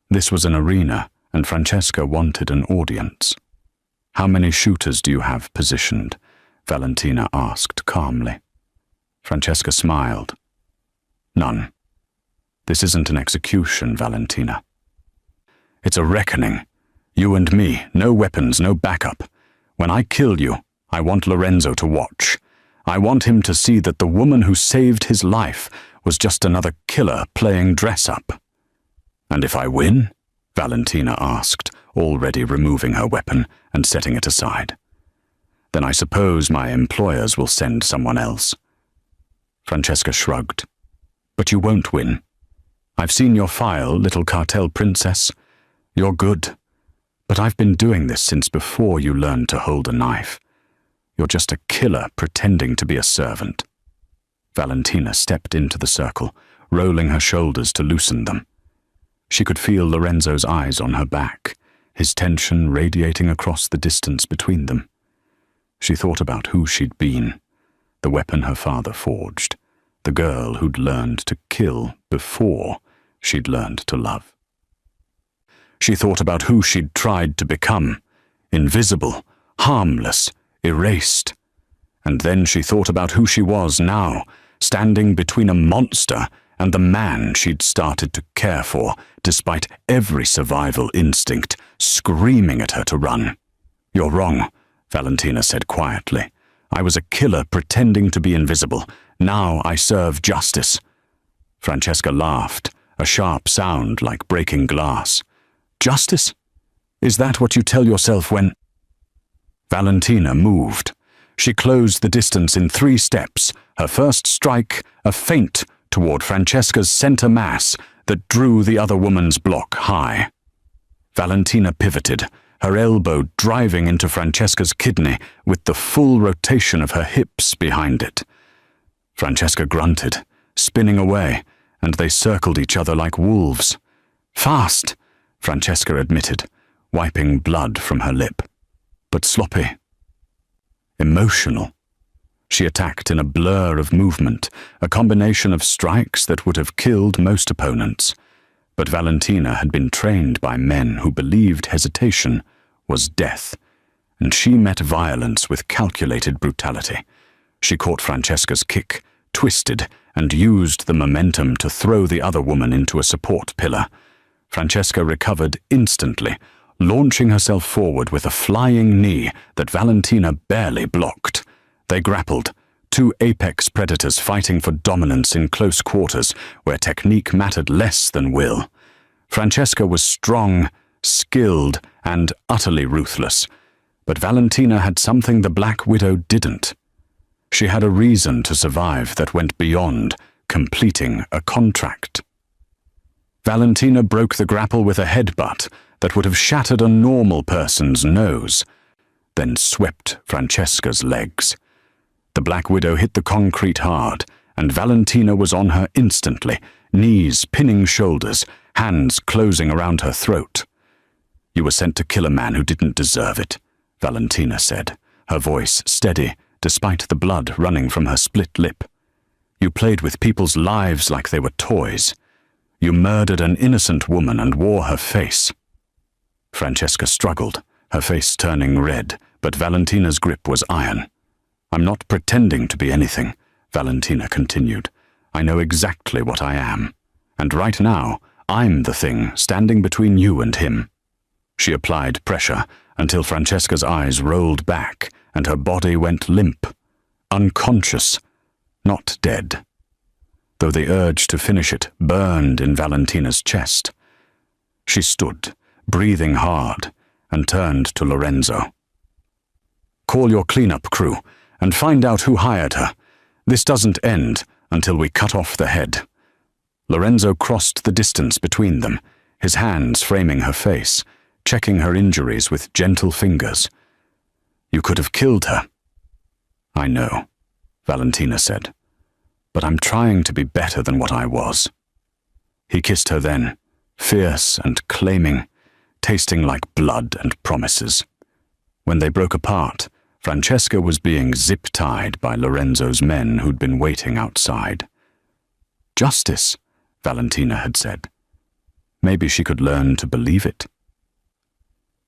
This was an arena, and Francesca wanted an audience. "How many shooters do you have positioned?" Valentina asked calmly. Francesca smiled. "None. This isn't an execution, Valentina. It's a reckoning. You and me, no weapons, no backup. When I kill you, I want Lorenzo to watch. I want him to see that the woman who saved his life was just another killer playing dress-up." "And if I win?" Valentina asked, already removing her weapon and setting it aside. "Then I suppose my employers will send someone else." Francesca shrugged. "But you won't win. I've seen your file, little cartel princess. You're good. But I've been doing this since before you learned to hold a knife. You're just a killer pretending to be a servant." Valentina stepped into the circle, rolling her shoulders to loosen them. She could feel Lorenzo's eyes on her back, his tension radiating across the distance between them. She thought about who she'd been, the weapon her father forged, the girl who'd learned to kill before she'd learned to love. She thought about who she'd tried to become, invisible, harmless, erased. And then she thought about who she was now, standing between a monster and the man she'd started to care for, despite every survival instinct screaming at her to run. "You're wrong," Valentina said quietly. "I was a killer pretending to be invisible. Now I serve justice." Francesca laughed, a sharp sound like breaking glass. "Justice? Is that what you tell yourself when—" Valentina moved. She closed the distance in 3 steps, her first strike a feint toward Francesca's center mass that drew the other woman's block high. Valentina pivoted, her elbow driving into Francesca's kidney with the full rotation of her hips behind it. Francesca grunted, spinning away, and they circled each other like wolves. "Fast," Francesca admitted, wiping blood from her lip. "But sloppy. Emotional." She attacked in a blur of movement, a combination of strikes that would have killed most opponents. But Valentina had been trained by men who believed hesitation was death, and she met violence with calculated brutality. She caught Francesca's kick, twisted, and used the momentum to throw the other woman into a support pillar. Francesca recovered instantly, launching herself forward with a flying knee that Valentina barely blocked. They grappled, 2 apex predators fighting for dominance in close quarters where technique mattered less than will. Francesca was strong, skilled, and utterly ruthless, but Valentina had something the Black Widow didn't. She had a reason to survive that went beyond completing a contract. Valentina broke the grapple with a headbutt that would have shattered a normal person's nose, then swept Francesca's legs. The Black Widow hit the concrete hard, and Valentina was on her instantly, knees pinning shoulders, hands closing around her throat. "You were sent to kill a man who didn't deserve it," Valentina said, her voice steady despite the blood running from her split lip. "You played with people's lives like they were toys. You murdered an innocent woman and wore her face." Francesca struggled, her face turning red, but Valentina's grip was iron. "I'm not pretending to be anything," Valentina continued. "I know exactly what I am. And right now, I'm the thing standing between you and him." She applied pressure until Francesca's eyes rolled back and her body went limp, unconscious, not dead, though the urge to finish it burned in Valentina's chest. She stood, breathing hard, and turned to Lorenzo. "Call your cleanup crew. and find out who hired her. This doesn't end until we cut off the head." Lorenzo crossed the distance between them, his hands framing her face, checking her injuries with gentle fingers. "You could have killed her." "I know," Valentina said, "but I'm trying to be better than what I was." He kissed her then, fierce and claiming, tasting like blood and promises. When they broke apart, Francesca was being zip-tied by Lorenzo's men who'd been waiting outside. "Justice," Valentina had said. Maybe she could learn to believe it.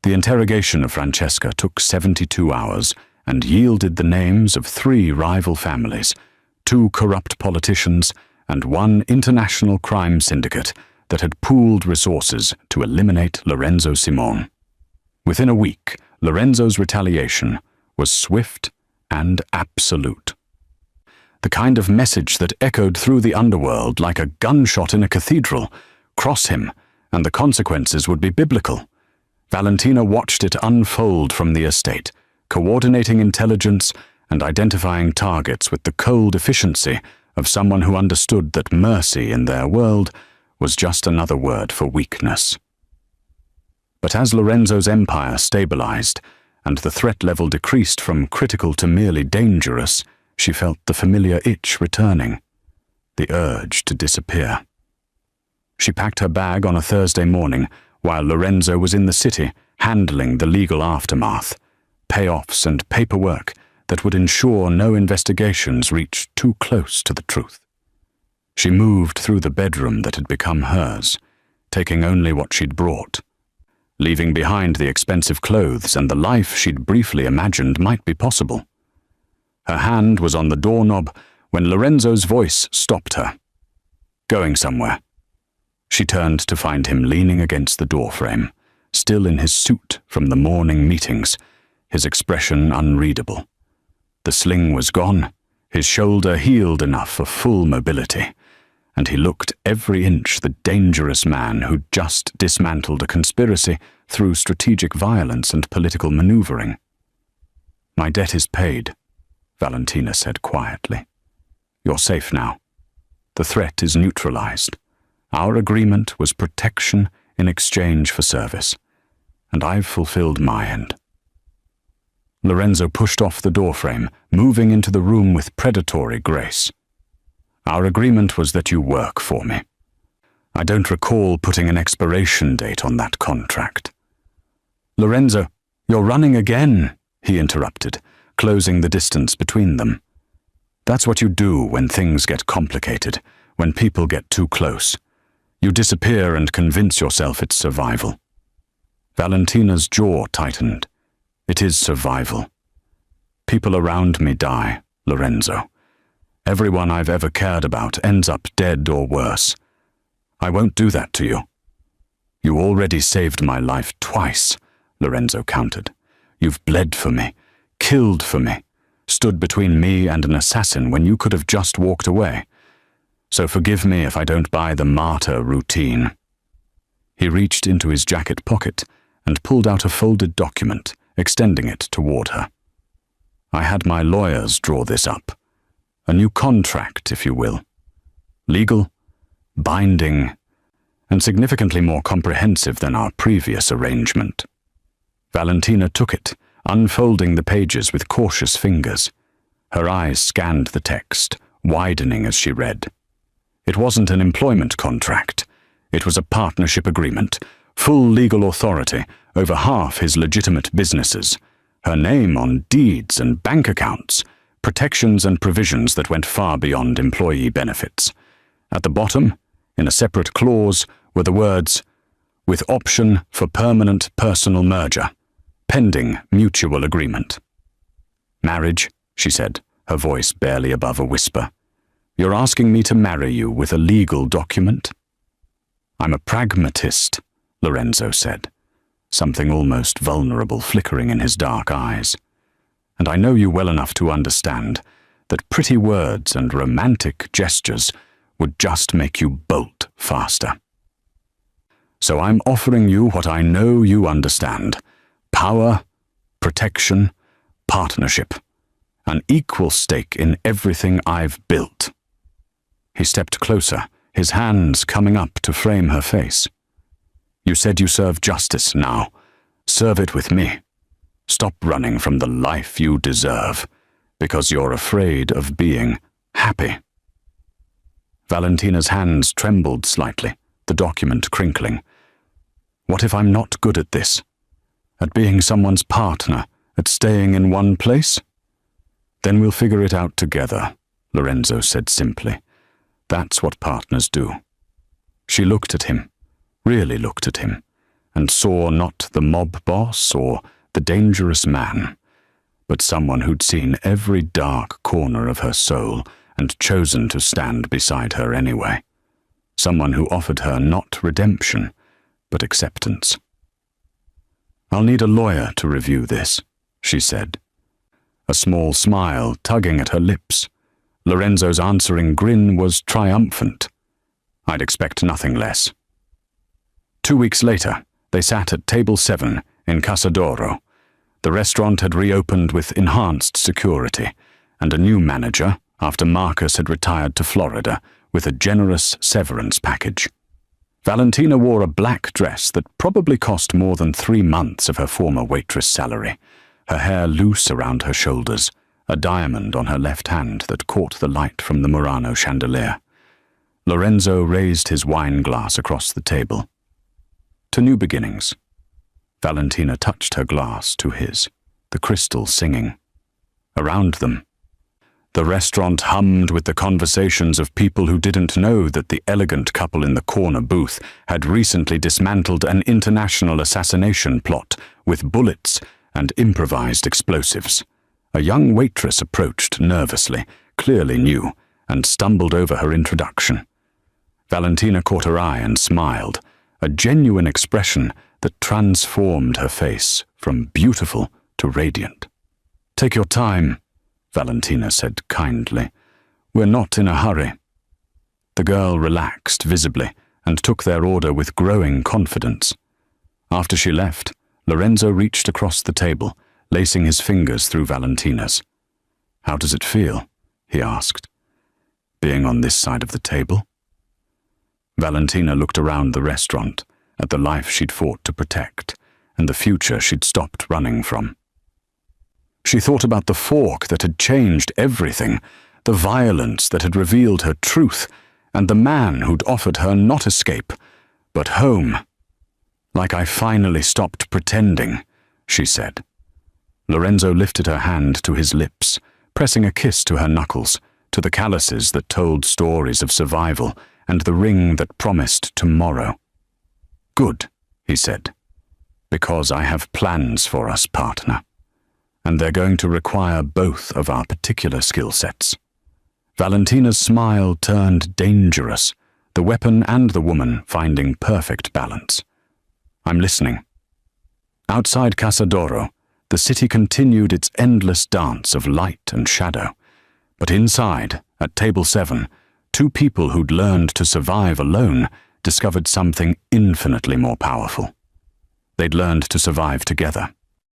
The interrogation of Francesca took 72 hours and yielded the names of 3 rival families, 2 corrupt politicians, and 1 international crime syndicate that had pooled resources to eliminate Lorenzo Simone. Within a week, Lorenzo's retaliation was swift and absolute. The kind of message that echoed through the underworld like a gunshot in a cathedral. Cross him, and the consequences would be biblical. Valentina watched it unfold from the estate, coordinating intelligence and identifying targets with the cold efficiency of someone who understood that mercy in their world was just another word for weakness. But as Lorenzo's empire stabilized and the threat level decreased from critical to merely dangerous, she felt the familiar itch returning, the urge to disappear. She packed her bag on a Thursday morning while Lorenzo was in the city handling the legal aftermath, payoffs and paperwork that would ensure no investigations reached too close to the truth. She moved through the bedroom that had become hers, taking only what she'd brought, leaving behind the expensive clothes and the life she'd briefly imagined might be possible. Her hand was on the doorknob when Lorenzo's voice stopped her. "Going somewhere?" She turned to find him leaning against the doorframe, still in his suit from the morning meetings, his expression unreadable. The sling was gone, his shoulder healed enough for full mobility, and he looked every inch the dangerous man who'd just dismantled a conspiracy through strategic violence and political maneuvering. "My debt is paid," Valentina said quietly. "You're safe now. The threat is neutralized. Our agreement was protection in exchange for service, and I've fulfilled my end." Lorenzo pushed off the doorframe, moving into the room with predatory grace. "Our agreement was that you work for me. I don't recall putting an expiration date on that contract." "Lorenzo, you're running again," he interrupted, closing the distance between them. "That's what you do when things get complicated, when people get too close. You disappear and convince yourself it's survival." Valentina's jaw tightened. "It is survival. People around me die, Lorenzo. Everyone I've ever cared about ends up dead or worse. I won't do that to you." "You already saved my life twice," Lorenzo countered. "You've bled for me, killed for me, stood between me and an assassin when you could have just walked away. So forgive me if I don't buy the martyr routine." He reached into his jacket pocket and pulled out a folded document, extending it toward her. "I had my lawyers draw this up. A new contract, if you will. Legal, binding, and significantly more comprehensive than our previous arrangement." Valentina took it, unfolding the pages with cautious fingers. Her eyes scanned the text, widening as she read. It wasn't an employment contract. It was a partnership agreement, full legal authority over half his legitimate businesses, her name on deeds and bank accounts, protections and provisions that went far beyond employee benefits. At the bottom, in a separate clause, were the words, "with option for permanent personal merger, pending mutual agreement." "Marriage," she said, her voice barely above a whisper. "You're asking me to marry you with a legal document?" "I'm a pragmatist," Lorenzo said, something almost vulnerable flickering in his dark eyes. "And I know you well enough to understand that pretty words and romantic gestures would just make you bolt faster. So I'm offering you what I know you understand: power, protection, partnership, an equal stake in everything I've built." He stepped closer, his hands coming up to frame her face. "You said you serve justice now. Serve it with me. Stop running from the life you deserve, because you're afraid of being happy." Valentina's hands trembled slightly, the document crinkling. "What if I'm not good at this? At being someone's partner, at staying in one place?" "Then we'll figure it out together," Lorenzo said simply. "That's what partners do." She looked at him, really looked at him, and saw not the mob boss or the dangerous man, but someone who'd seen every dark corner of her soul and chosen to stand beside her anyway. Someone who offered her not redemption, but acceptance. "I'll need a lawyer to review this," she said. A small smile tugging at her lips. Lorenzo's answering grin was triumphant. "I'd expect nothing less." 2 weeks later, they sat at table 7 in Casa d'Oro. The restaurant had reopened with enhanced security, and a new manager, after Marcus had retired to Florida, with a generous severance package. Valentina wore a black dress that probably cost more than 3 months of her former waitress salary, her hair loose around her shoulders, a diamond on her left hand that caught the light from the Murano chandelier. Lorenzo raised his wine glass across the table. "To new beginnings." Valentina touched her glass to his, the crystal singing. Around them, the restaurant hummed with the conversations of people who didn't know that the elegant couple in the corner booth had recently dismantled an international assassination plot with bullets and improvised explosives. A young waitress approached nervously, clearly new, and stumbled over her introduction. Valentina caught her eye and smiled, a genuine expression that transformed her face from beautiful to radiant. "Take your time," Valentina said kindly. "We're not in a hurry." The girl relaxed visibly and took their order with growing confidence. After she left, Lorenzo reached across the table, lacing his fingers through Valentina's. "How does it feel?" he asked. "Being on this side of the table?" Valentina looked around the restaurant, at the life she'd fought to protect, and the future she'd stopped running from. She thought about the fork that had changed everything, the violence that had revealed her truth, and the man who'd offered her not escape, but home. "Like I finally stopped pretending," she said. Lorenzo lifted her hand to his lips, pressing a kiss to her knuckles, to the calluses that told stories of survival, and the ring that promised tomorrow. "Good," he said, "because I have plans for us, partner, and they're going to require both of our particular skill sets." Valentina's smile turned dangerous, the weapon and the woman finding perfect balance. "I'm listening." Outside Casa d'Oro, the city continued its endless dance of light and shadow, but inside, at table 7, 2 people who'd learned to survive alone discovered something infinitely more powerful. They'd learned to survive together.